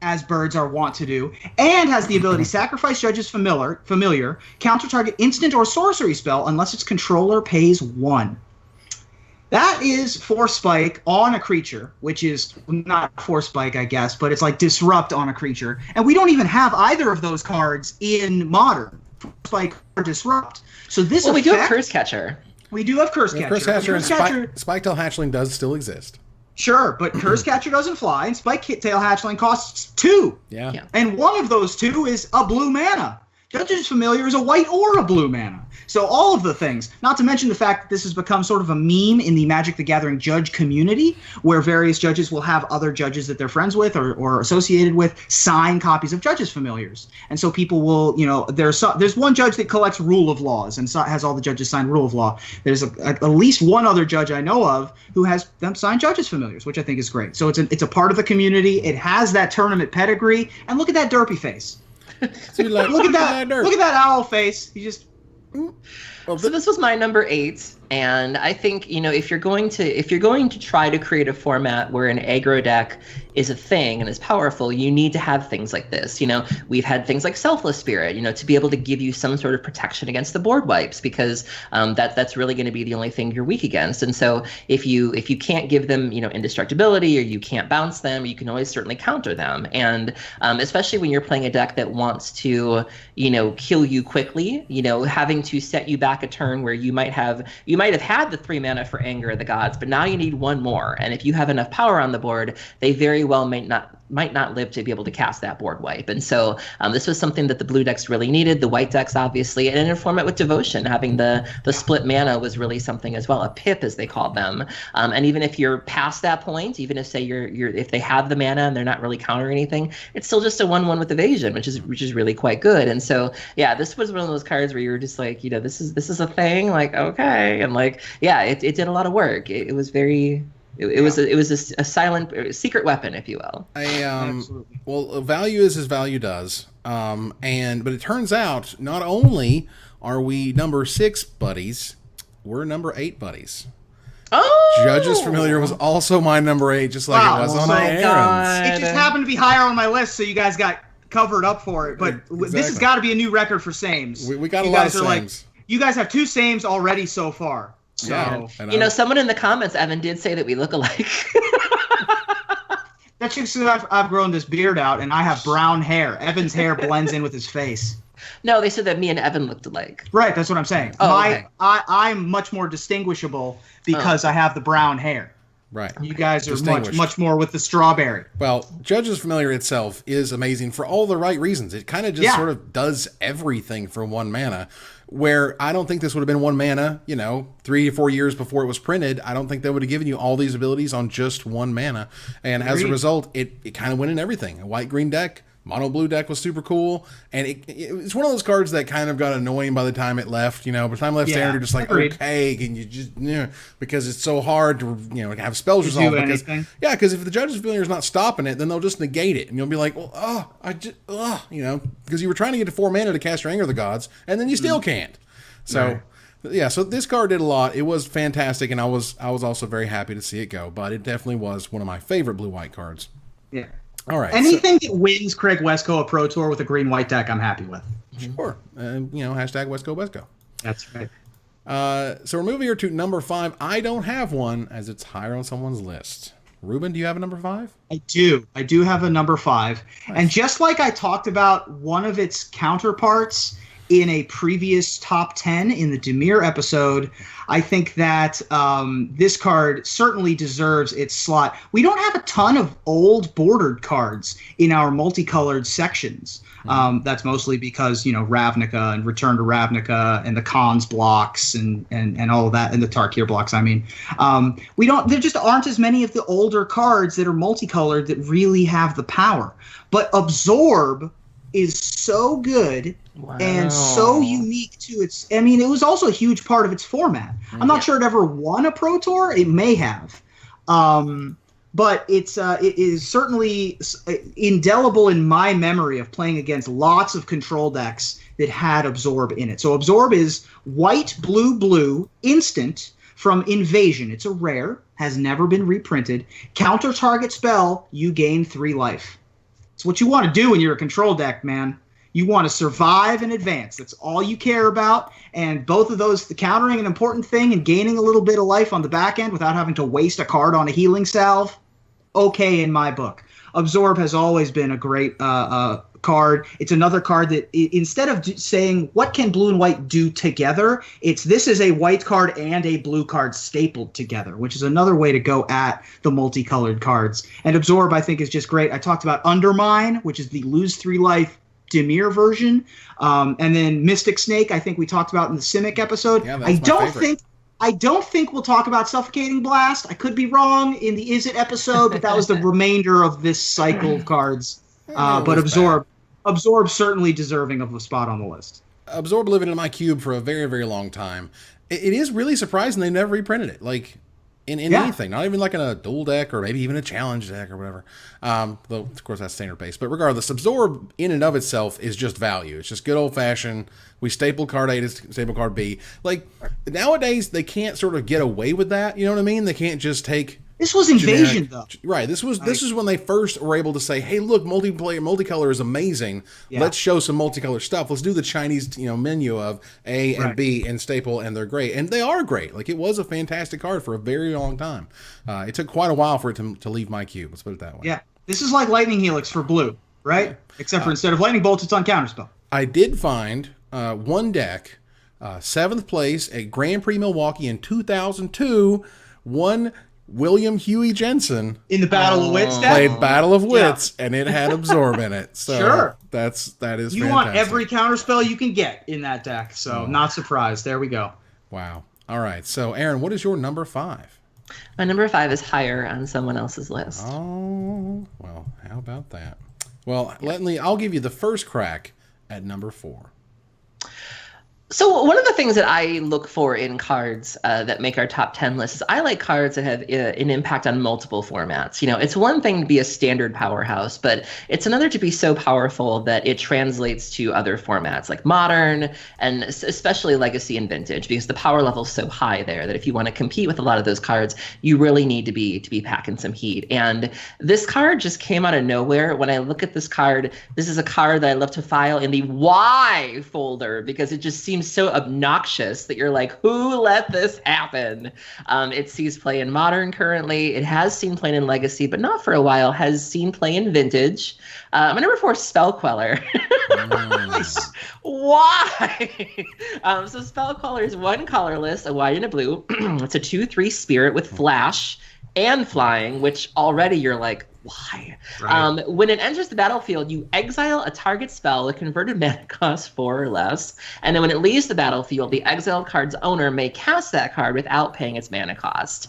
B: as birds are wont to do, and has the ability to sacrifice Judge's Familiar, counter target instant or sorcery spell unless its controller pays 1. That is 4 spike on a creature, which is not 4 spike, I guess, but it's like disrupt on a creature. And we don't even have either of those cards in Modern. 4 spike or disrupt. So this
C: we do have Curse Catcher.
B: We do have Curse Catcher.
A: Curse Catcher and Spiketail Hatchling does still exist.
B: Sure, but Curse Catcher doesn't fly, and Spiketail Hatchling costs 2.
A: Yeah.
B: And one of those 2 is a blue mana. Judge's Familiar is a white or a blue mana. So all of the things, not to mention the fact that this has become sort of a meme in the Magic the Gathering judge community, where various judges will have other judges that they're friends with or associated with sign copies of Judge's Familiars. And so people will, there's one judge that collects Rule of Laws and has all the judges sign Rule of Law. There's at least one other judge I know of who has them sign Judge's Familiars, which I think is great. So it's a part of the community. It has that tournament pedigree. And look at that derpy face.
A: So look at
B: that owl face. You just.
C: So this was my number 8, and I think if you're going to try to create a format where an aggro deck is a thing and is powerful, you need to have things like this. We've had things like Selfless Spirit, to be able to give you some sort of protection against the board wipes, because that's really going to be the only thing you're weak against. And so if you can't give them indestructibility, or you can't bounce them, you can always certainly counter them. And especially when you're playing a deck that wants to kill you quickly, having to set you back a turn where you might have had the 3 mana for Anger of the Gods, but now you need 1 more. And if you have enough power on the board, they very well might not live to be able to cast that board wipe. And so this was something that the blue decks really needed, the white decks obviously, and in a format with Devotion, having the split mana was really something as well, a pip as they called them. And even if you're past that point, even if say if they have the mana and they're not really countering anything, it's still just a 1/1 with evasion, which is really quite good. And so yeah, this was one of those cards where you were just like, this is a thing, like, okay, and like, yeah, it did a lot of work. It was very. It was a silent secret weapon, if you will.
A: Well, value is as value does. But it turns out not only are we number 6 buddies, we're number 8 buddies.
C: Oh,
A: Judge's Familiar was also my number 8, just like it was on Aaron's.
B: It just happened to be higher on my list, so you guys got covered up for it. But
A: exactly.
B: This has got to be a new record for sames.
A: We got a lot of sames.
B: You guys have 2 sames already so far. So,
A: yeah,
C: someone in the comments, Evan, did say that we look alike.
B: That's just because I've grown this beard out and I have brown hair. Evan's hair blends in with his face.
C: No, they said that me and Evan looked alike.
B: Right, that's what I'm saying.
C: Okay.
B: I'm much more distinguishable because I have the brown hair.
A: Right.
B: You guys are much more with the strawberry.
A: Well, Judge's Familiar itself is amazing for all the right reasons. It kind of just sort of does everything for 1 mana, where I don't think this would have been 1 mana, 3 to 4 years before it was printed. I don't think they would have given you all these abilities on just 1 mana. And as a result, it kind of went in everything. A white-green deck, mono-blue deck was super cool. And it's one of those cards that kind of got annoying by the time it left. By the time it left standard, you're just like, okay, and you just, because it's so hard to, have spells resolved. Because if the Judge's Familiar is not stopping it, then they'll just negate it. And you'll be like, well, because you were trying to get to 4 mana to cast your Anger of the Gods, and then you still can't. So, so this card did a lot. It was fantastic, and I was also very happy to see it go. But it definitely was one of my favorite blue-white cards.
B: Yeah.
A: All right.
B: Anything that wins Craig Wesco a Pro Tour with a green-white deck, I'm happy with.
A: Sure. Hashtag Wesco.
B: That's right.
A: So we're moving here to number 5. I don't have one, as it's higher on someone's list. Ruben, do you have a number 5?
B: I do. I do have a number 5. Nice. And just like I talked about one of its counterparts in a previous top 10 in the Dimir episode, I think that this card certainly deserves its slot. We don't have a ton of old bordered cards in our multicolored sections. That's mostly because, Ravnica and Return to Ravnica and the Khans blocks and all of that, and the Tarkir blocks, there just aren't as many of the older cards that are multicolored that really have the power. But Absorb is so good and so unique to its. I mean, it was also a huge part of its format. I'm not sure it ever won a Pro Tour. It may have, but it is certainly indelible in my memory of playing against lots of control decks that had Absorb in it. So Absorb is white, blue, blue, instant from Invasion. It's a rare, has never been reprinted. Counter target spell, you gain 3 life. It's what you want to do when you're a control deck, man. You want to survive and advance. That's all you care about. And both of those, the countering an important thing and gaining a little bit of life on the back end without having to waste a card on a healing salve, okay in my book. Absorb has always been a great card. It's another card that instead of saying what can blue and white do together, this is a white card and a blue card stapled together, which is another way to go at the multicolored cards. And Absorb, I think, is just great. I talked about Undermine, which is the lose 3 life Dimir version, and then Mystic Snake, I think we talked about in the Simic episode.
A: Yeah, that's my favorite.
B: I don't think we'll talk about Suffocating Blast. I could be wrong in the Is It episode, but that was the remainder of this cycle of cards. But Absorb certainly deserving of a spot on the list.
A: Absorb living in my cube for a very, very long time. It is really surprising they never reprinted it. Like, in anything, not even like in a dual deck or maybe even a challenge deck or whatever. Though, of course, that's standard base. But regardless, Absorb in and of itself is just value. It's just good old-fashioned, we staple card A to staple card B. Like, nowadays, they can't sort of get away with that. You know what I mean? They can't just take...
B: This was Invasion, though.
A: Right. This is when they first were able to say, hey, look, multicolor is amazing. Yeah. Let's show some multicolor stuff. Let's do the Chinese menu of A and B and staple, and they're great. And they are great. Like, it was a fantastic card for a very long time. It took quite a while for it to leave my cube. Let's put it that way.
B: Yeah. This is like Lightning Helix for blue, right? Yeah. Except for instead of Lightning Bolt, it's on Counterspell.
A: I did find one deck, 7th place at Grand Prix Milwaukee in 2002, one William Huey Jensen
B: in the Battle of Wits deck?
A: Played Battle of Wits, and it had Absorb in it. So
B: sure.
A: that is
B: you
A: fantastic.
B: Want every counterspell you can get in that deck, so not surprised. There we go.
A: Wow. All right. So, Aaron, what is your number 5?
C: My number 5 is higher on someone else's list.
A: Oh, well, how about that? Well, I'll give you the first crack at number 4.
C: So one of the things that I look for in cards that make our top 10 lists is I like cards that have an impact on multiple formats. It's one thing to be a standard powerhouse, but it's another to be so powerful that it translates to other formats like Modern and especially Legacy and Vintage, because the power level is so high there that if you want to compete with a lot of those cards, you really need to be packing some heat. And this card just came out of nowhere. When I look at this card, this is a card that I love to file in the Y folder because it just seems so obnoxious that you're like, who let this happen? It sees play in Modern currently. It has seen play in Legacy, but not for a while. Has seen play in Vintage. My number 4 is Spell Queller.
B: Nice.
C: Why? So Spell Queller is 1 colorless, a white and a blue. It's a 2/3 spirit with flash and flying, which already you're like, why? Right. When it enters the battlefield, you exile a target spell with converted mana cost 4 or less, and then when it leaves the battlefield, the exiled card's owner may cast that card without paying its mana cost.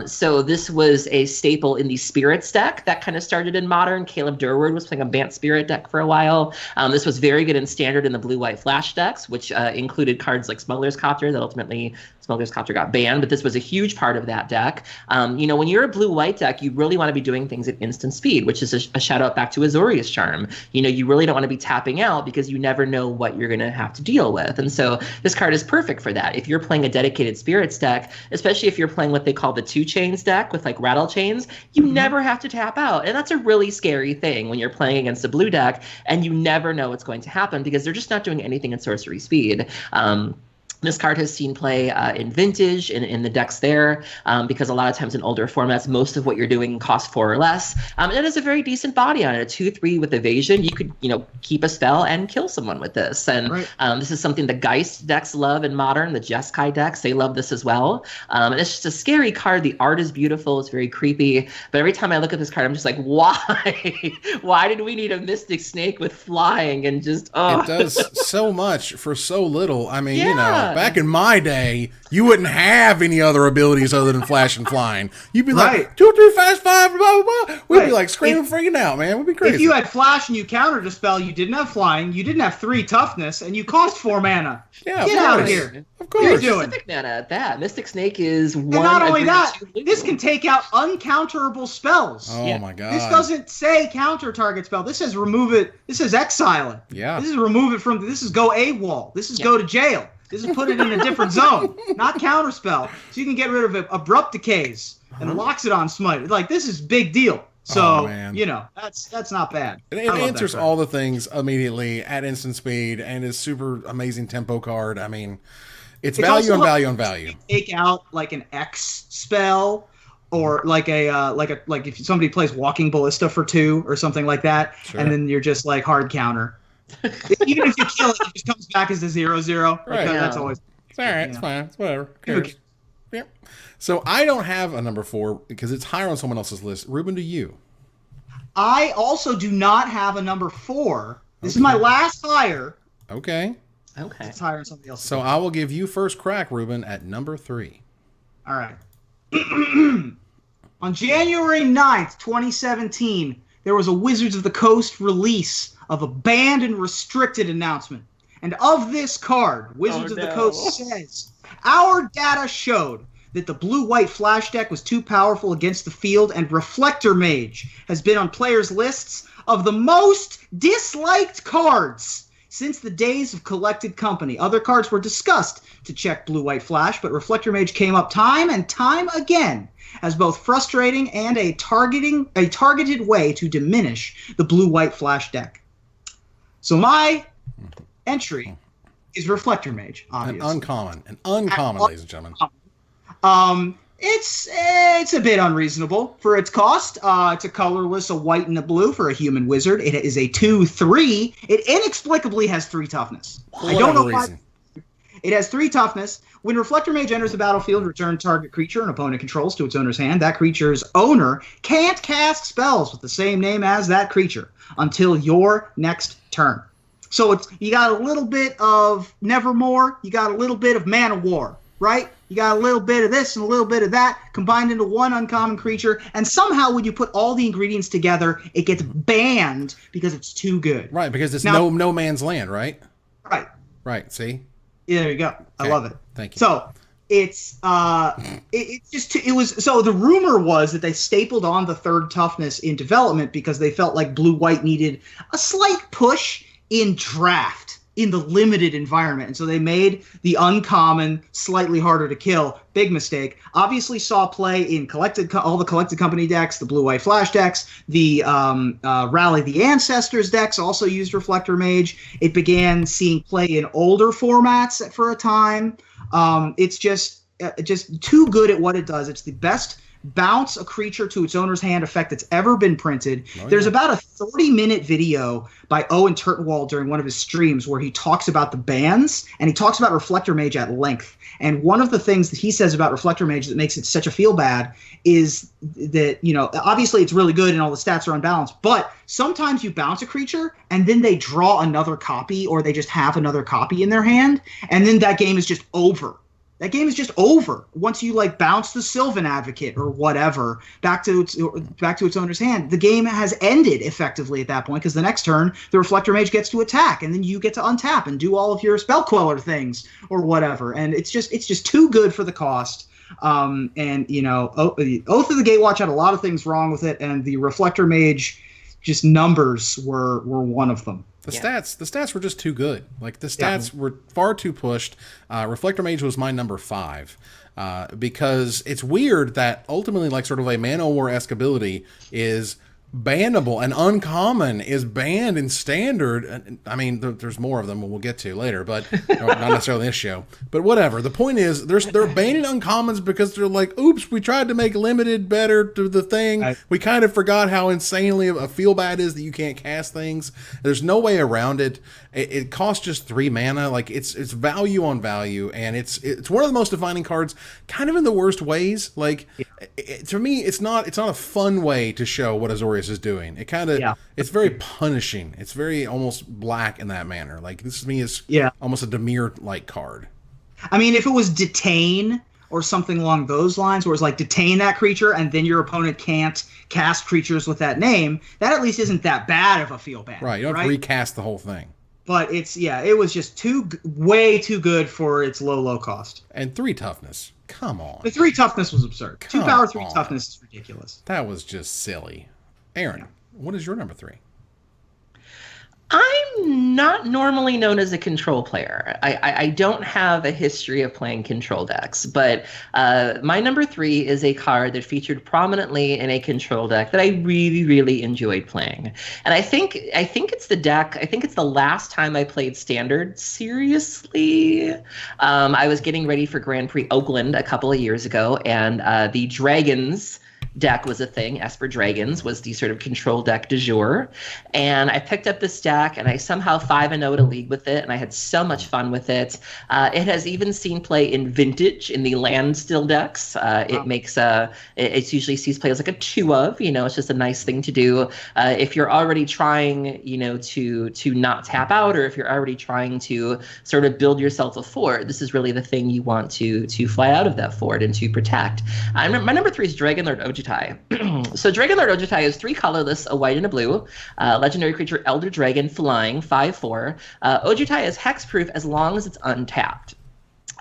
C: So this was a staple in the Spirits deck that kind of started in Modern. Caleb Durward was playing a Bant Spirit deck for a while. This was very good in Standard in the blue-white flash decks, which included cards like Smuggler's Copter that ultimately Smuggler's Copter got banned, but this was a huge part of that deck. When you're a blue-white deck, you really want to be doing things at instant speed, which is a shout out back to Azorius Charm. You really don't want to be tapping out because you never know what you're going to have to deal with. And so this card is perfect for that. If you're playing a dedicated Spirits deck, especially if you're playing what they call the 2 chains deck with like Rattle Chains, you never have to tap out. And that's a really scary thing when you're playing against a blue deck and you never know what's going to happen because they're just not doing anything in sorcery speed. This card has seen play in Vintage, in the decks there, because a lot of times in older formats, most of what you're doing costs 4 or less. And it has a very decent body on it, a 2/3 with evasion. You could, keep a spell and kill someone with this. And this is something the Geist decks love in Modern, the Jeskai decks, they love this as well. And it's just a scary card. The art is beautiful. It's very creepy. But every time I look at this card, I'm just like, why? Why did we need a Mystic Snake with flying and just, oh.
A: It does so much for so little. I mean, back in my day, you wouldn't have any other abilities other than flash and flying. You'd be like, 2, 3, fast, 5, blah, blah, We'd be like screaming, freaking out, man. We'd be crazy.
B: If you had flash and you countered a spell, you didn't have flying, you didn't have 3 toughness, and you cost 4 mana.
A: Yeah,
B: get out of here.
A: Of course.
C: You're doing specific mana at that. Mystic Snake is one.
B: And not only that, this can take out uncounterable spells.
A: Oh my god.
B: This doesn't say counter target spell. This says remove it. This says exile it.
A: Yeah.
B: This is remove it from. This is go AWOL. This is go to jail. This is put it in a different zone, not counter spell. So you can get rid of it, abrupt decays and locks it on smite. Like, this is big deal. So that's not bad.
A: It answers all the things immediately at instant speed and is super amazing tempo card. I mean, it's value on value on value.
B: Take out like an X spell, or like if somebody plays Walking Ballista for 2 or something like that, and then you're just like hard counter. Even if you kill it, it just comes back as a 0/0.
A: Right.
B: That's always.
A: It's all right. It's fine. It's whatever. Who cares? Yep. So I don't have a number 4 because it's higher on someone else's list. Ruben, do you?
B: I also do not have a number 4. This is my last hire.
A: Okay.
B: It's higher on somebody else's.
A: So I will give you first crack, Ruben, at number 3.
B: All right. On January 9th, 2017, there was a Wizards of the Coast release of a banned and restricted announcement. And of this card, Wizards of the Coast says, our data showed that the blue-white flash deck was too powerful against the field, and Reflector Mage has been on players' lists of the most disliked cards since the days of Collected Company. Other cards were discussed to check blue-white flash, but Reflector Mage came up time and time again as both frustrating and a targeted way to diminish the blue-white flash deck. So my entry is Reflector Mage, obviously.
A: An uncommon, ladies and gentlemen.
B: It's a bit unreasonable for its cost. It's a colorless, a white and a blue for a human wizard. It is a 2/3. It inexplicably has 3 toughness. I don't know why. It has 3 toughness. When Reflector Mage enters the battlefield, return target creature an opponent controls to its owner's hand. That creature's owner can't cast spells with the same name as that creature until your next turn. So you got a little bit of Nevermore, you got a little bit of Mana War, right? You got a little bit of this and a little bit of that combined into one uncommon creature, and somehow when you put all the ingredients together, it gets banned because it's too good.
A: Right, because it's no man's land, right?
B: Right.
A: See?
B: Yeah, there you go. Okay. I love it.
A: Thank you.
B: So it's so the rumor was that they stapled on the 3rd toughness in development because they felt like blue-white needed a slight push in draft in the limited environment, and so they made the uncommon slightly harder to kill. Big mistake. Obviously saw play in all the Collected Company decks, the blue-white flash decks, the Rally the Ancestors decks also used Reflector Mage. It began seeing play in older formats for a time. It's just too good at what it does. It's the best bounce a creature to its owner's hand effect that's ever been printed. There's about a 30-minute video by Owen Turtenwald during one of his streams where he talks about the bans, and he talks about Reflector Mage at length. And one of the things that he says about Reflector Mage that makes it such a feel bad is that, obviously it's really good and all the stats are unbalanced, but sometimes you bounce a creature and then they draw another copy, or they just have another copy in their hand, and then that game is just over. That game is just over once you bounce the Sylvan Advocate or whatever back to its owner's hand. The game has ended effectively at that point, because the next turn the Reflector Mage gets to attack, and then you get to untap and do all of your Spell Queller things or whatever. And it's just too good for the cost. Oath of the Gatewatch had a lot of things wrong with it, and the Reflector Mage just numbers were one of them.
A: The stats were just too good. The stats were far too pushed. Reflector Mage was my number 5 because it's weird that ultimately, sort of a Mana War-esque ability is bannable, and uncommon is banned in standard. I mean, there's more of them we'll get to later, but not necessarily this show. But whatever. The point is, they're banning uncommons because they're like, oops, we tried to make limited better to the thing. We kind of forgot how insanely a feel bad is that you can't cast things. There's no way around it. It costs just 3 mana. It's value on value, and it's one of the most defining cards, kind of in the worst ways. To me, it's not a fun way to show what Azorius is doing. It kind of it's very punishing. It's very almost black in that manner. This to me is almost a Demir like card.
B: I mean, if it was Detain or something along those lines, where it's like detain that creature and then your opponent can't cast creatures with that name, that at least isn't that bad of a feel bad.
A: Right, you don't have to recast the whole thing.
B: But it was just way too good for its low cost.
A: And 3 toughness. Come on.
B: The 3 toughness was absurd. 2 power, 3 toughness is ridiculous.
A: That was just silly. Aaron, what is your number 3?
C: I'm not normally known as a control player. I don't have a history of playing control decks, but my number 3 is a card that featured prominently in a control deck that I really, really enjoyed playing. And I think it's the deck. I think it's the last time I played Standard seriously. I was getting ready for Grand Prix Oakland a couple of years ago, and the Dragons deck was a thing. Esper Dragons was the sort of control deck du jour. And I picked up this deck, and I somehow 5-0'd a league with it, and I had so much fun with it. It has even seen play in Vintage in the land still decks. Wow. It makes it usually sees play as like a 2 of, it's just a nice thing to do. If you're already trying, to not tap out, or if you're already trying to sort of build yourself a fort, this is really the thing you want to fly out of that fort and to protect. My number 3 is Dragonlord Ojutai. So Dragonlord Ojutai is 3 colorless, a white and a blue. Legendary creature, Elder Dragon, flying, 5/4. Ojutai is hexproof as long as it's untapped.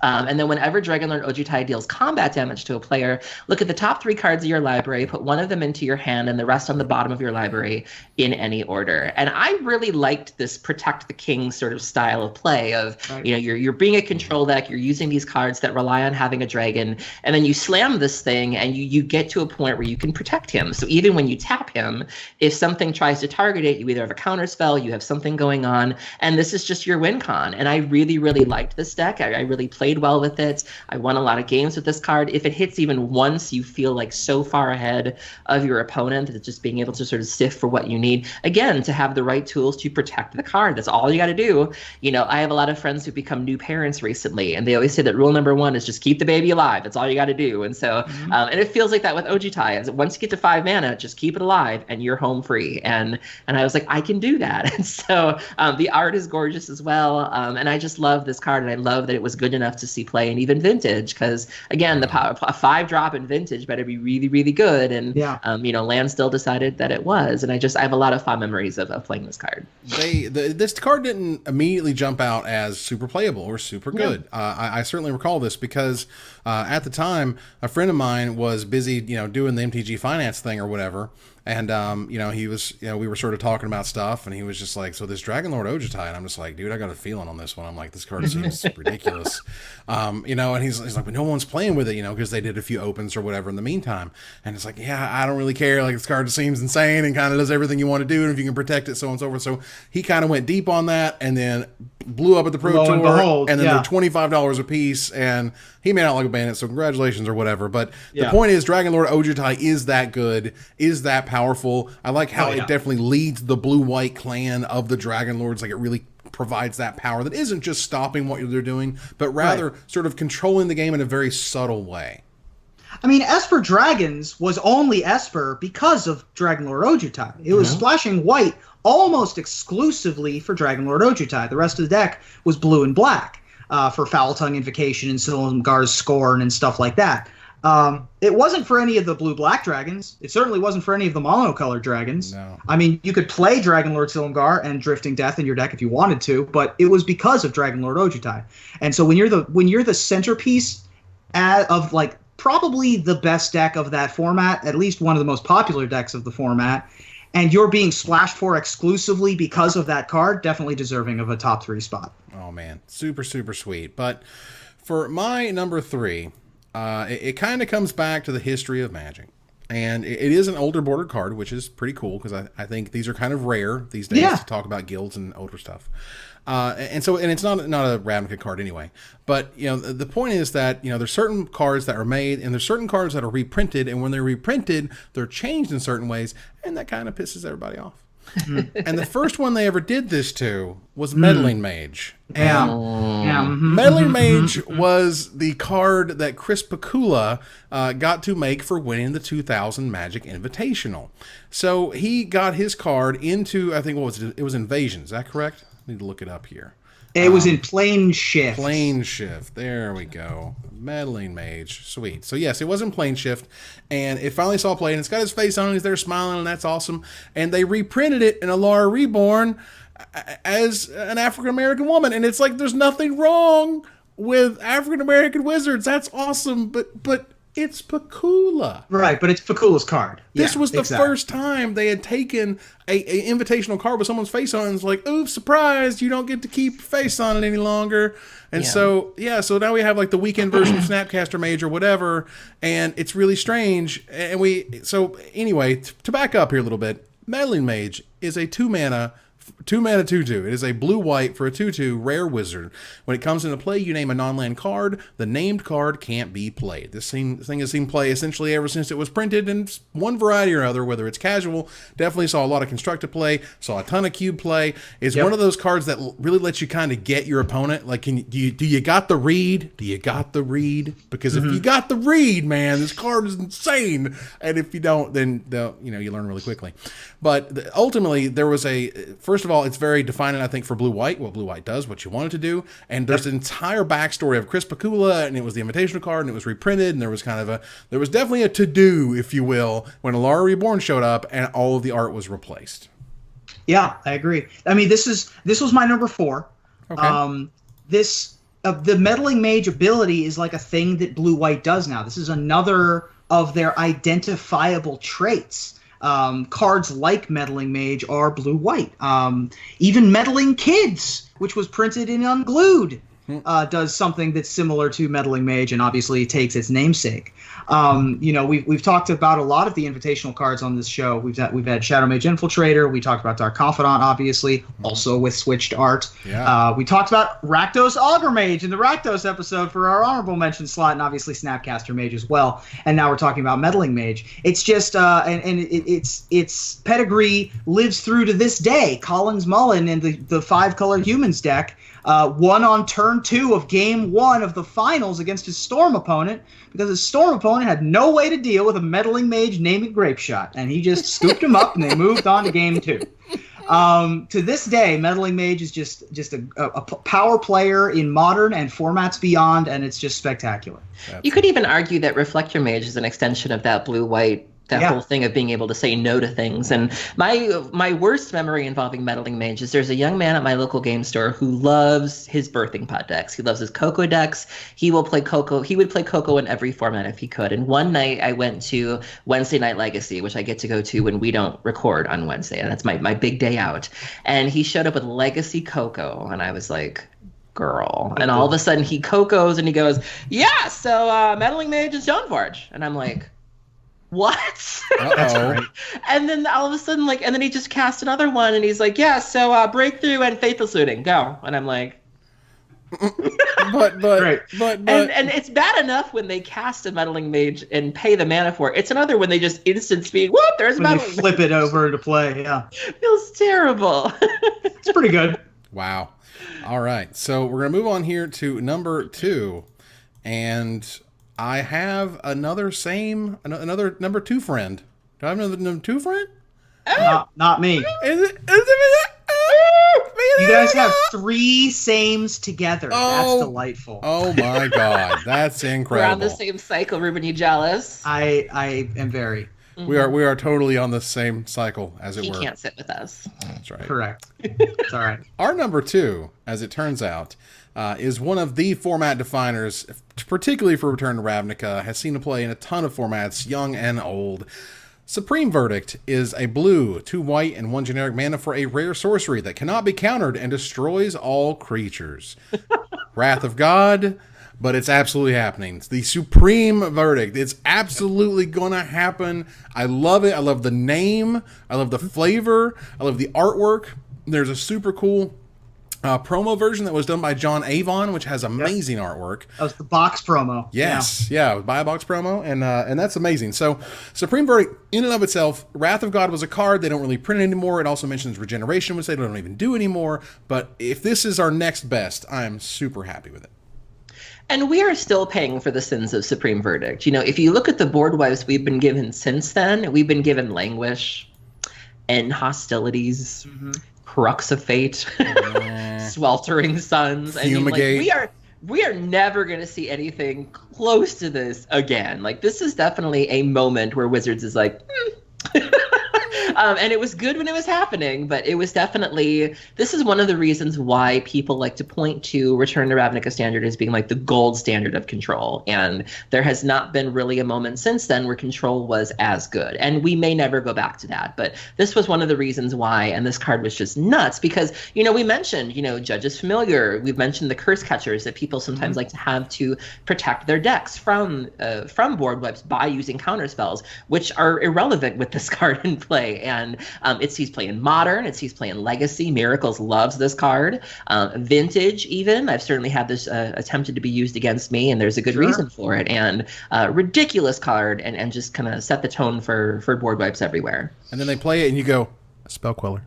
C: And then whenever Dragonlord Ojutai deals combat damage to a player, look at the top 3 cards of your library, put one of them into your hand, and the rest on the bottom of your library in any order. And I really liked this Protect the King sort of style of play of, right. You're being a control deck, you're using these cards that rely on having a dragon, and then you slam this thing, and you get to a point where you can protect him. So even when you tap him, if something tries to target it, you either have a counter spell, you have something going on, and this is just your win con. And I really, really liked this deck. I really played well with it. I won a lot of games with this card. If it hits even once, you feel like so far ahead of your opponent that just being able to sort of sift for what you need. Again, to have the right tools to protect the card. That's all you got to do. I have a lot of friends who've become new parents recently, and they always say that rule number 1 is just keep the baby alive. That's all you got to do. And so, and it feels like that with Ojutai. Once you get to 5 mana, just keep it alive, and you're home free. And I was like, I can do that. And so the art is gorgeous as well. And I just love this card, and I love that it was good enough to see play in even Vintage, because again, the power, a 5-drop in Vintage better be really, really good. And Land still decided that it was, and I have a lot of fond memories of playing this card.
A: This card didn't immediately jump out as super playable or super good. I certainly recall this because at the time a friend of mine was busy doing the MTG finance thing or whatever. And, he was, we were sort of talking about stuff, and he was just like, so this Dragonlord Ojutai, and I'm just like, dude, I got a feeling on this one. I'm like, this card seems ridiculous. And he's like, but no one's playing with it, because they did a few opens or whatever in the meantime. And it's like, yeah, I don't really care. Like, this card seems insane and kind of does everything you want to do, and if you can protect it, so on and so forth. So he kind of went deep on that, and then blew up at the Pro Tour, and then they're $25 a piece, and he made out like a bandit, so congratulations or whatever. But the point is, Dragonlord Ojutai is that good, is that powerful. I like how it definitely leads the blue-white clan of the Dragonlords. Like, it really provides that power that isn't just stopping what they're doing, but rather sort of controlling the game in a very subtle way.
B: I mean, Esper Dragons was only Esper because of Dragonlord Ojutai. It was splashing white almost exclusively for Dragonlord Ojutai. The rest of the deck was blue and black for Foul Tongue Invocation and Silumgar's Scorn and stuff like that. It wasn't for any of the blue-black dragons. It certainly wasn't for any of the monocolored dragons. No. I mean, you could play Dragonlord Silumgar and Drifting Death in your deck if you wanted to, but it was because of Dragonlord Ojutai. And so when you're the centerpiece of like probably the best deck of that format, at least one of the most popular decks of the format, and you're being splashed for exclusively because of that card, definitely deserving of a top 3 spot.
A: Oh man, super, super sweet. But for my number 3, it kind of comes back to the history of Magic. And it is an older border card, which is pretty cool because I think these are kind of rare these days to talk about guilds and older stuff. And it's not a Ravnica card anyway. But the point is that there's certain cards that are made and there's certain cards that are reprinted, and when they're reprinted, they're changed in certain ways, and that kind of pisses everybody off. And the first one they ever did this to was Meddling Mage. Meddling Mage was the card that Chris Pakula got to make for winning the 2000 Magic Invitational. So he got his card into, I think, what was it? It was Invasion. Is that correct? I need to look it up here.
B: It was in Plane Shift.
A: Plane Shift. There we go. Meddling Mage. Sweet. So yes, it was in Plane Shift, and it finally saw play, and it's got his face on, and he's there smiling, and that's awesome. And they reprinted it in Alara Reborn as an African American woman, and it's like there's nothing wrong with African American wizards. That's awesome, but it's Pakula.
B: Right, but it's Pakula's card.
A: This was the first time they had taken a invitational card with someone's face on it, and it's like, oops, surprise, you don't get to keep your face on it any longer. And so now we have like the weekend version of Snapcaster Mage or whatever, and it's really strange. And so anyway, to back up here a little bit, Meddling Mage is a 2-mana 2-2. It is a blue-white for a 2-2 rare wizard. When it comes into play, you name a non-land card. The named card can't be played. This thing has seen play essentially ever since it was printed in one variety or other, whether it's casual. Definitely saw a lot of constructed play, saw a ton of cube play. It's one of those cards that really lets you kind of get your opponent. Like, do you got the read? Do you got the read? Because if you got the read, man, this card is insane. And if you don't, then you learn really quickly. But ultimately, there was first of all, it's very defining, I think, for blue-white, what blue-white does, what you want it to do. And there's an entire backstory of Chris Pakula, and it was the invitational card, and it was reprinted, and there was definitely a to-do, if you will, when Alara Reborn showed up, and all of the art was replaced. Yeah,
B: I agree. I mean, this was my number 4. Okay. The Meddling Mage ability is like a thing that blue-white does now. This is another of their identifiable traits. Cards like Meddling Mage are blue-white. Even Meddling Kids, which was printed in Unglued, does something that's similar to Meddling Mage, and obviously takes its namesake. We've talked about a lot of the invitational cards on this show. We've had Shadow Mage Infiltrator. We talked about Dark Confidant, obviously, also with switched art. Yeah. We talked about Rakdos Augur Mage in the Rakdos episode for our honorable mention slot, and obviously Snapcaster Mage as well. And now we're talking about Meddling Mage. It's just its pedigree lives through to this day. Collins Mullen in the 5-color Humans deck won on turn 2 of game 1 of the finals against his Storm opponent, because his Storm opponent had no way to deal with a Meddling Mage named Grape Shot, and he just scooped him up, and they moved on to game 2. To this day, Meddling Mage is just a power player in Modern and formats beyond, and it's just spectacular.
C: You could even argue that Reflector Mage is an extension of that blue-white. Whole thing of being able to say no to things. And my worst memory involving Meddling Mage is there's a young man at my local game store who loves his birthing pod decks. He loves his Coco decks. He will play Coco. He would play Coco in every format if he could. And one night I went to Wednesday Night Legacy, which I get to go to when we don't record on Wednesday. And that's my big day out. And he showed up with Legacy Coco. And I was like, girl. And all of a sudden he Cocos and he goes, yeah, so Meddling Mage is Stoneforge. And I'm like, what?
B: That's right.
C: And then all of a sudden, and then he just cast another one, and he's like, yeah, so Breakthrough and Faithless Looting, go. And I'm like,
A: but
C: and it's bad enough when they cast a Meddling Mage and pay the mana for it. It's another when they just instant speed. Whoop! There's
B: when they flip it over into play. Yeah,
C: feels terrible.
B: It's pretty good.
A: Wow. All right, so we're gonna move on here to number 2, and I have another number 2 friend. Do I have another number 2 friend?
B: Not me.
A: Is it
B: you guys have 3 sames together. That's delightful.
A: Oh my god, that's incredible.
C: We're on the same cycle, Ruben. You jealous?
B: I am very.
A: Mm-hmm. We are totally on the same cycle, as it were.
C: He can't sit with us.
A: That's right.
B: Correct. It's all right.
A: Our number 2, as it turns out, is one of the format definers, particularly for Return to Ravnica, has seen to play in a ton of formats, young and old. Supreme Verdict is a blue, 2 white, and 1 generic mana for a rare sorcery that cannot be countered and destroys all creatures. Wrath of God, but it's absolutely happening. It's the Supreme Verdict. It's absolutely gonna happen. I love it. I love the name. I love the flavor. I love the artwork. There's a super cool promo version that was done by John Avon, which has amazing artwork.
B: That was the box promo.
A: Yes, yeah, it was buy a box promo, and that's amazing. So, Supreme Verdict, in and of itself, Wrath of God was a card they don't really print anymore. It also mentions Regeneration, which they don't even do anymore. But if this is our next best, I'm super happy with it.
C: And we are still paying for the sins of Supreme Verdict. If you look at the board wipes we've been given since then, we've been given Languish and Hostilities. Crux of Fate, Sweltering Suns. I mean, like, we are never going to see anything close to this again. Like, this is definitely a moment where Wizards is like, and it was good when it was happening, but it was definitely, this is one of the reasons why people like to point to Return to Ravnica Standard as being like the gold standard of Control. And there has not been really a moment since then where Control was as good. And we may never go back to that. But this was one of the reasons why, and this card was just nuts because, you know, we mentioned, you know, Judge's Familiar. We've mentioned the Curse Catchers that people sometimes like to have to protect their decks from board wipes by using counter spells, which are irrelevant with this card in play. And it sees play in Modern, it sees play in Legacy. Miracles loves this card. Vintage, even. I've certainly had this attempted to be used against me, and there's a good reason for it. And ridiculous card, and just kind of set the tone for board wipes everywhere.
A: And then they play it, and you go, Spell Queller.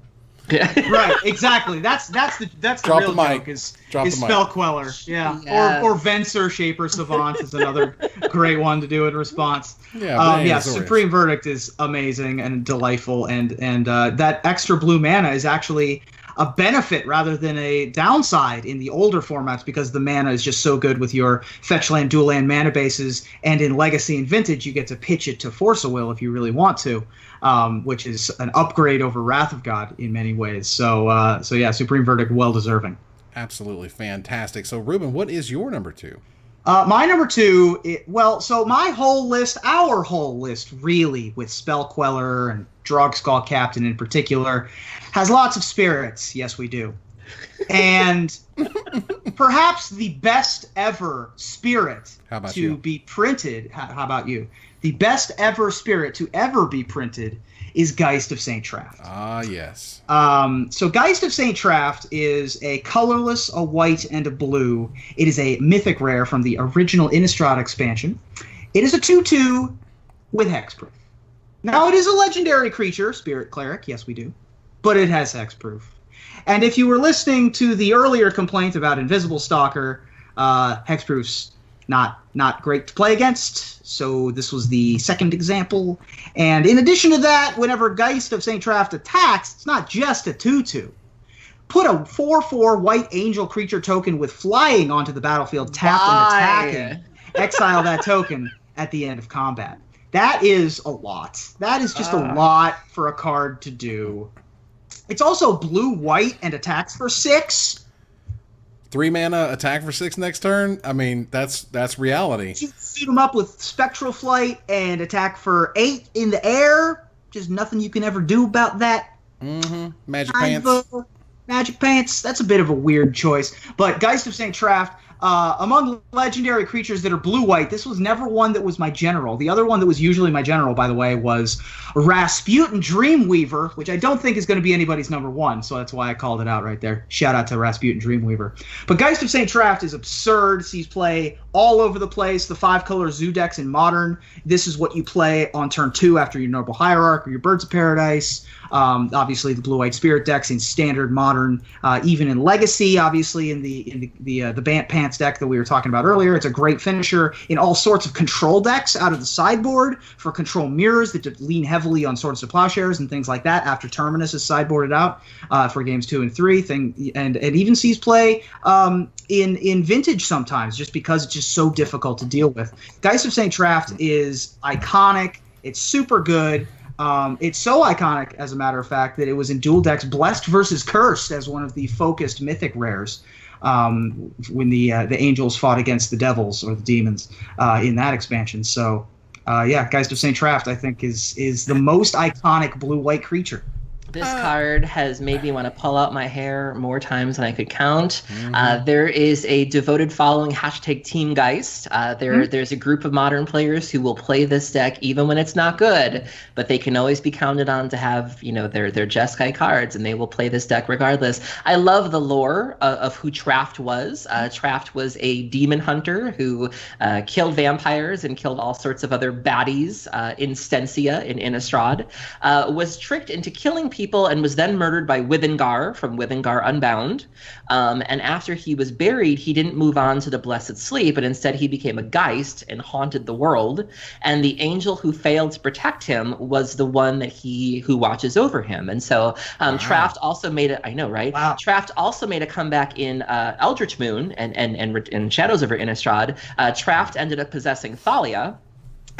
B: Right, exactly. That's the real joke is Spell Queller. Yeah. Or Venser Shaper Savant is another great one to do in response. Yeah, Supreme Verdict is amazing and delightful, and that extra blue mana is actually a benefit rather than a downside in the older formats because the mana is just so good with your fetch land, dual land mana bases, and in Legacy and Vintage you get to pitch it to Force of Will if you really want to, which is an upgrade over Wrath of God in many ways. So yeah, Supreme Verdict, well deserving.
A: Absolutely fantastic. So Ruben, what is your number 2?
B: My number 2, so my whole list, our whole list, really, with Spell Queller and Drog Skull Captain in particular, has lots of spirits. Yes, we do. And perhaps the best ever spirit be printed. How about you? The best ever spirit to ever be printed is Geist of St. Traft.
A: Ah, yes.
B: So Geist of St. Traft is a colorless, a white, and a blue. It is a mythic rare from the original Innistrad expansion. It is a 2/2 with hexproof. Now, it is a legendary creature, Spirit Cleric, yes we do, but it has hexproof. And if you were listening to the earlier complaint about Invisible Stalker, hexproof's not great to play against, so this was the second example. And in addition to that, whenever Geist of St. Traft attacks, it's not just a 2/2. Put a 4/4 white angel creature token with flying onto the battlefield, tapped and attacking. Exile that token at the end of combat. That is a lot. That is just a lot for a card to do. It's also blue-white and attacks for 6.
A: 3 mana, attack for 6 next turn. I mean, that's reality.
B: You suit them up with Spectral Flight and attack for 8 in the air. Just nothing you can ever do about that.
A: Mm-hmm. Magic Pants. That's a bit of a weird choice. But Geist of St. Traft, among legendary creatures that are blue-white, this was never one that was my general. The other one that was usually my general, by the way, was Rasputin Dreamweaver, which I don't think is going to be anybody's number 1, so that's why I called it out right there. Shout out to Rasputin Dreamweaver. But Geist of St. Traft is absurd. Sees play all over the place. The 5-color Zoo decks in Modern. This is what you play on turn 2 after your Noble Hierarch or your Birds of Paradise. Obviously, the blue-white Spirit decks in Standard, Modern, even in Legacy. Obviously, in the Bant Pants deck that we were talking about earlier, it's a great finisher in all sorts of control decks out of the sideboard for control mirrors that lean heavily on Swords to Plowshares and things like that. After Terminus is sideboarded out for games 2 and 3, and it even sees play in Vintage sometimes, just because it's just so difficult to deal with. Geist of St. Traft is iconic. It's super good. It's so iconic, as a matter of fact, that it was in dual decks Blessed versus Cursed as one of the focused mythic rares when the angels fought against the devils or the demons in that expansion. So, yeah, Geist of St. Traft, I think, is the most iconic blue-white creature.
C: This card has made me want to pull out my hair more times than I could count. There is a devoted following, #TeamGeist. There's a group of Modern players who will play this deck even when it's not good, but they can always be counted on to have, their Jeskai cards, and they will play this deck regardless. I love the lore of who Traft was. Traft was a demon hunter who killed vampires and killed all sorts of other baddies in Stensia in Innistrad. Was tricked into killing people and was then murdered by Withengar from Withengar Unbound. And after he was buried, he didn't move on to the blessed sleep, but instead he became a Geist and haunted the world. And the angel who failed to protect him was the one who watches over him. And so Traft also made it. I know, right?
B: Wow.
C: Traft also made a comeback in Eldritch Moon and Shadows over Innistrad. Traft ended up possessing Thalia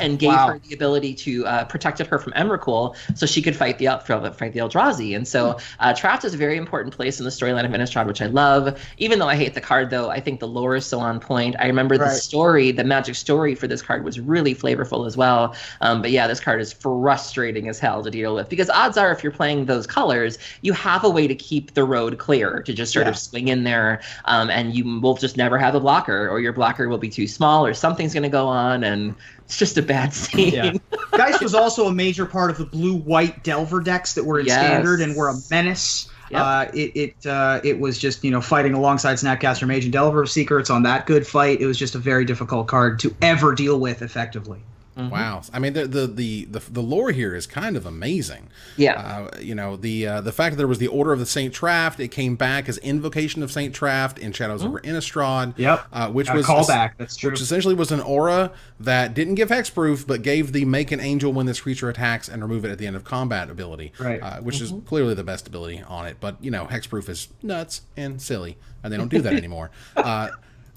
C: and gave her the ability to protected her from Emrakul so she could fight the Eldrazi. And so Traft is a very important place in the storyline of Innistrad, which I love. Even though I hate the card, though, I think the lore is so on point. I remember the magic story for this card was really flavorful as well. But yeah, this card is frustrating as hell to deal with, because odds are if you're playing those colors, you have a way to keep the road clear, to just sort of swing in there, and you will just never have a blocker, or your blocker will be too small, or something's going to go on, and it's just a bad scene.
B: Yeah. Geist was also a major part of the blue-white Delver decks that were in Standard and were a menace. Yep. It was just, fighting alongside Snapcaster Mage and Delver of Secrets on that good fight. It was just a very difficult card to ever deal with effectively.
A: Mm-hmm. Wow, I mean the lore here is kind of amazing.
C: Yeah,
A: the fact that there was the Order of the Saint Traft, it came back as Invocation of Saint Traft in Shadows over Innistrad.
B: Yep,
A: which was
B: callback. That's true.
A: Which essentially was an aura that didn't give hexproof, but gave the Make an Angel when this creature attacks and remove it at the end of combat ability.
B: Right,
A: which is clearly the best ability on it. But hexproof is nuts and silly, and they don't do that anymore.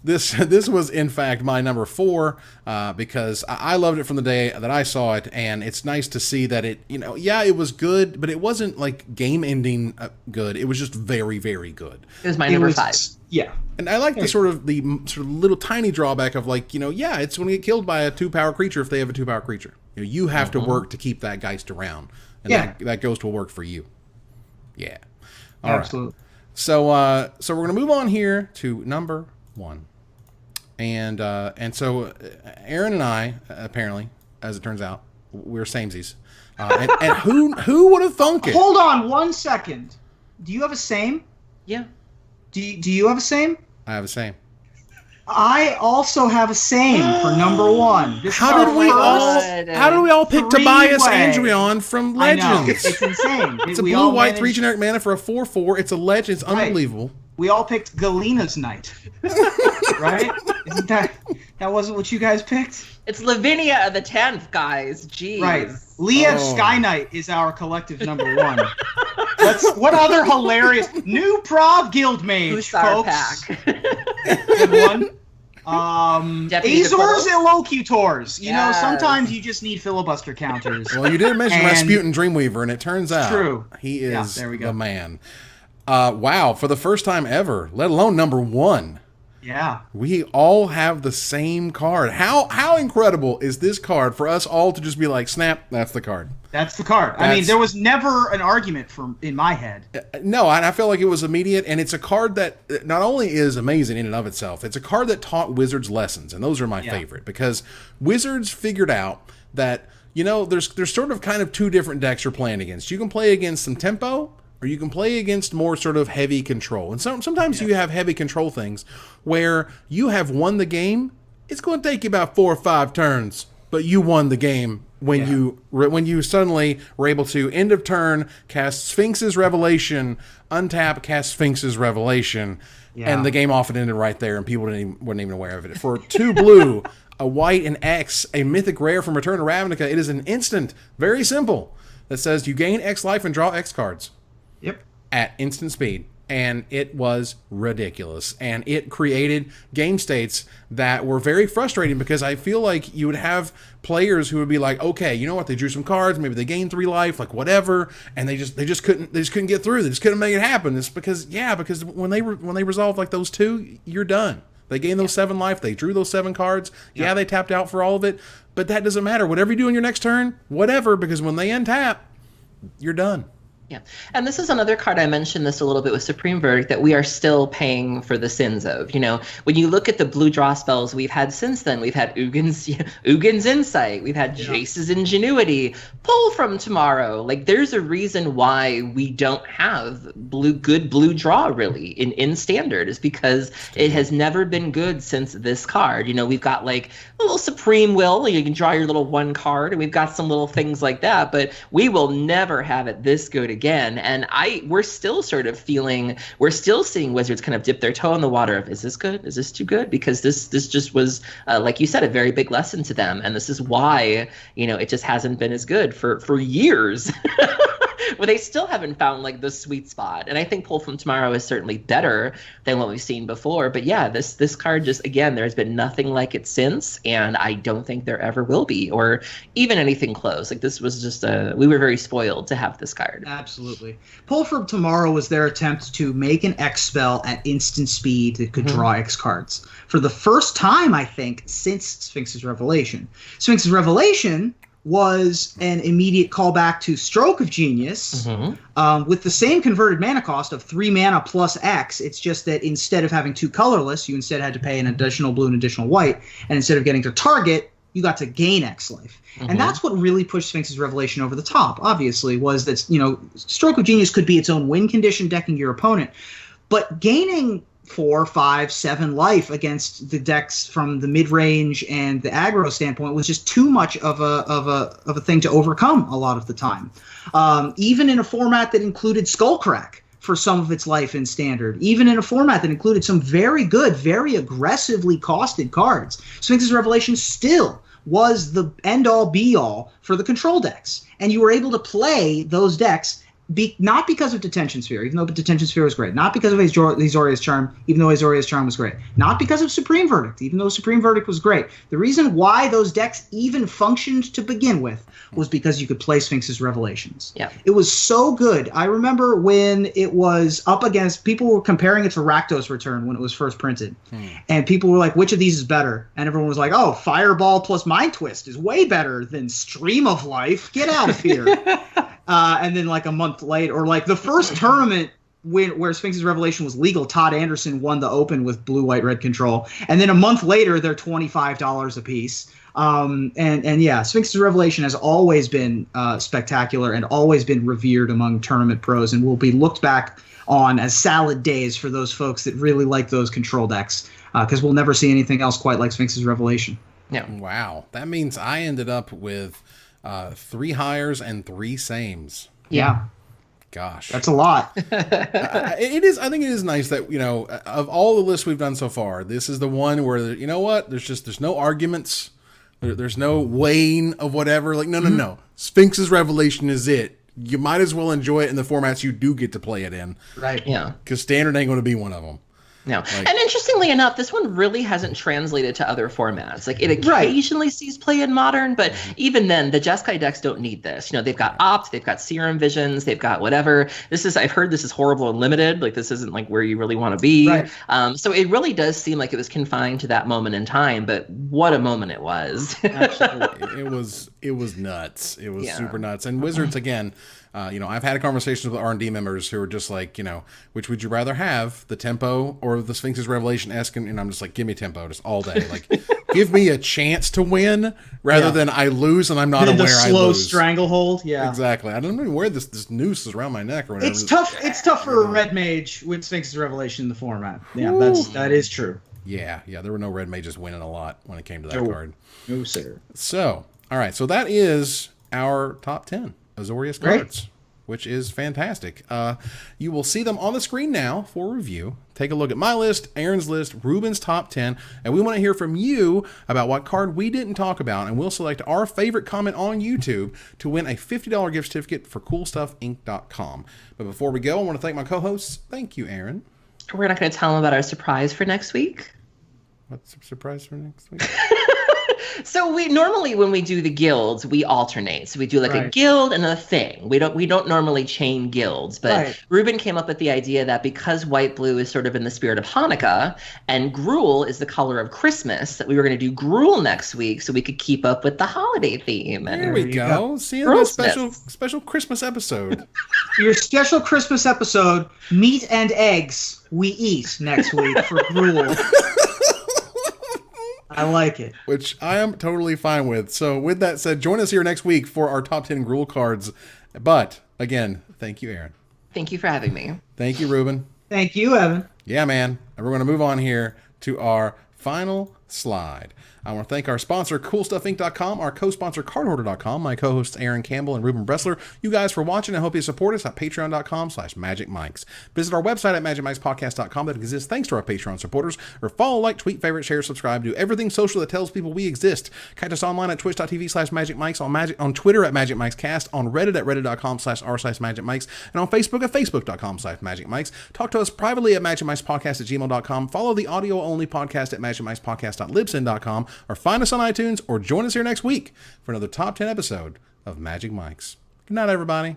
A: This was, in fact, my number 4 because I loved it from the day that I saw it, and it's nice to see that it, it was good, but it wasn't like game-ending good. It was just very, very good.
C: It was my number 5.
B: Yeah.
A: And I like the sort of little tiny drawback of it's going to get killed by a 2-power creature if they have a 2-power creature. You have to work to keep that Geist around, and that goes to work for you. Yeah. All
B: Absolutely.
A: Right. So we're going to move on here to number 1. And so Aaron and I, apparently, as it turns out, we're samesies. And who would have thunk it?
B: Hold on 1 second. Do you have a same?
C: Yeah.
B: Do you have a same?
A: I have a same.
B: I also have a same for number 1.
A: How did we all pick Tobias Andrion from Legends?
B: I know. It's insane.
A: It's a blue-white 3 generic mana for a 4/4. It's a legend. It's unbelievable.
B: We all picked Galena's Knight. Right? Isn't that wasn't what you guys picked?
C: It's Lavinia of the 10th, guys. Jeez.
B: Right. Liev Sky Knight is our collective number 1. What other hilarious new Prov Guild Mage, folks. Pack. Good one. Azor's Illocutors. Sometimes you just need filibuster counters.
A: Well, you did mention Rasputin Dreamweaver, and it turns out he is
B: there we go.
A: the man. Wow, for the first time ever, let alone number 1.
B: Yeah.
A: We all have the same card. How incredible is this card for us all to just be like, snap, that's the card.
B: That's the card. I mean, there was never an argument in my head.
A: No, I felt like it was immediate, and it's a card that not only is amazing in and of itself, it's a card that taught Wizards lessons, and those are my favorite, because Wizards figured out that, there's sort of kind of 2 different decks you're playing against. You can play against some tempo, or you can play against more sort of heavy control. And sometimes you have heavy control things where you have won the game. It's going to take you about 4 or 5 turns, but you won the game when you suddenly were able to end of turn cast Sphinx's Revelation, untap, cast Sphinx's Revelation, and the game often ended right there, and people weren't even aware of it. For 2 blue, a white, and X, a mythic rare from Return to Ravnica, it is an instant, very simple, that says you gain X life and draw X cards.
B: Yep.
A: At instant speed. And it was ridiculous. And it created game states that were very frustrating, because I feel like you would have players who would be like, okay, you know what, they drew some cards, maybe they gained 3 life, like whatever, and they just couldn't get through. They just couldn't make it happen. It's because when they resolve like those 2, you're done. They gained those 7 life, they drew those 7 cards. Yeah, they tapped out for all of it, but that doesn't matter. Whatever you do in your next turn, whatever, because when they untap, you're done.
C: Yeah. And this is another card, I mentioned this a little bit with Supreme Verdict, that we are still paying for the sins of. When you look at the blue draw spells we've had since then, we've had Ugin's Insight, we've had Jace's Ingenuity, Pull from Tomorrow. Like, there's a reason why we don't have good blue draw, really, in Standard, is because it has never been good since this card. We've got, like, a little Supreme Will, you can draw your little 1 card, and we've got some little things like that, but we will never have it this good again. again. And we're still sort of we're still seeing Wizards kind of dip their toe in the water of, is this good? Is this too good? Because this just was, like you said, a very big lesson to them. And this is why, it just hasn't been as good for years. Well, they still haven't found like the sweet spot. And I think Pull from Tomorrow is certainly better than what we've seen before. But yeah, this card just, again, there's been nothing like it since. And I don't think there ever will be, or even anything close. Like this was just we were very spoiled to have this card.
B: Absolutely. Pull from Tomorrow was their attempt to make an X spell at instant speed that could draw X cards. For the first time, I think, since Sphinx's Revelation. Sphinx's Revelation was an immediate callback to Stroke of Genius with the same converted mana cost of 3 mana plus X. It's just that instead of having 2 colorless, you instead had to pay an additional blue and additional white. And instead of getting to target, you got to gain X life. And that's what really pushed Sphinx's Revelation over the top, obviously, was that, Stroke of Genius could be its own win condition decking your opponent. But gaining 4, 5, 7 life against the decks from the mid-range and the aggro standpoint was just too much of a thing to overcome a lot of the time. Even in a format that included Skullcrack for some of its life in Standard, even in a format that included some very good, very aggressively costed cards, Sphinx's Revelation still was the end-all, be-all for the control decks. And you were able to play those decks not because of Detention Sphere, even though Detention Sphere was great. Not because of Azorius Charm, even though Azorius Charm was great. Not because of Supreme Verdict, even though Supreme Verdict was great. The reason why those decks even functioned to begin with was because you could play Sphinx's Revelations.
C: Yeah.
B: It was so good. I remember when it was up against, people were comparing it to Rakdos Return when it was first printed. And people were like, which of these is better? And everyone was like, oh, Fireball plus Mind Twist is way better than Stream of Life. Get out of here. And then like a month later, or like the first tournament where Sphinx's Revelation was legal, Todd Anderson won the Open with blue, white, red control. And then a month later, they're $25 a piece. And yeah, Sphinx's Revelation has always been spectacular and always been revered among tournament pros, and will be looked back on as salad days for those folks that really like those control decks, because we'll never see anything else quite like Sphinx's Revelation.
C: Yeah.
A: Wow. That means I ended up with 3 hires and 3 sames.
B: Yeah.
A: Gosh,
B: that's a lot.
A: It is. I think it is nice that, of all the lists we've done so far, this is the one where, there's no arguments. There's no weighing of whatever. Like, no. Sphinx's Revelation is it. You might as well enjoy it in the formats you do get to play it in.
B: Right.
C: Yeah.
A: Because Standard ain't going to be one of them.
C: No. And interestingly enough, this one really hasn't translated to other formats. Like, it occasionally sees play in Modern, but even then, the Jeskai decks don't need this. They've got Opt, they've got Serum Visions, they've got whatever. I've heard this is horrible and limited. Like, this isn't like where you really want to be.
B: Right.
C: So it really does seem like it was confined to that moment in time, but what a moment it was.
A: Absolutely. It was nuts. It was super nuts. And Wizards, again, I've had conversations with R&D members who are just like, which would you rather have, the Tempo or the Sphinx's Revelation-esque? And I'm just like, give me Tempo just all day. Like, give me a chance to win rather than I lose and I'm not aware I lose.
B: The slow stranglehold,
A: Exactly. I don't even wear this noose is around my neck or whatever.
B: It's tough. It's tough for a red mage with Sphinx's Revelation in the format. Yeah, that is true.
A: Yeah. There were no red mages winning a lot when it came to that card.
B: No, sir.
A: So, all right. So that is our top 10 Azorius cards, which is fantastic. You will see them on the screen now for review. Take a look at my list, Aaron's list, Ruben's top 10, and we want to hear from you about what card we didn't talk about, and we'll select our favorite comment on YouTube to win a $50 gift certificate for CoolStuffInc.com. But before we go, I want to thank my co-hosts. Thank you, Aaron.
C: We're not going to tell them about our surprise for next week.
A: What's the surprise for next week?
C: So we normally, when we do the guilds, we alternate. So we do like a guild and a thing. We don't normally chain guilds, but Ruben came up with the idea that because white blue is sort of in the spirit of Hanukkah and Gruul is the color of Christmas, that we were going to do Gruul next week so we could keep up with the holiday theme. And
A: there we go. See you in a special Christmas episode.
B: Your special Christmas episode, meat and eggs we eat next week for Gruul. I like it.
A: Which I am totally fine with. So with that said, join us here next week for our top 10 Gruul cards. But again, thank you, Aaron.
C: Thank you for having me.
A: Thank you, Ruben.
B: Thank you, Evan.
A: Yeah, man. And we're going to move on here to our final slide. I want to thank our sponsor, CoolStuffInc.com, our co-sponsor, CardHoarder.com, my co-hosts, Aaron Campbell and Ruben Bressler. You guys for watching. I hope you support us at Patreon.com/MagicMikes. Visit our website at MagicMikesPodcast.com that exists thanks to our Patreon supporters. Or follow, like, tweet, favorite, share, subscribe, do everything social that tells people we exist. Catch us online at Twitch.tv/MagicMikes, on Twitter at MagicMikesCast, on Reddit at Reddit.com/r/MagicMikes, and on Facebook at Facebook.com/MagicMikes. Talk to us privately at MagicMikesPodcast@gmail.com. Follow the audio-only podcast at MagicMikesPodcast.libsyn.com, or find us on iTunes, or join us here next week for another Top 10 episode of Magic Mikes. Good night, everybody.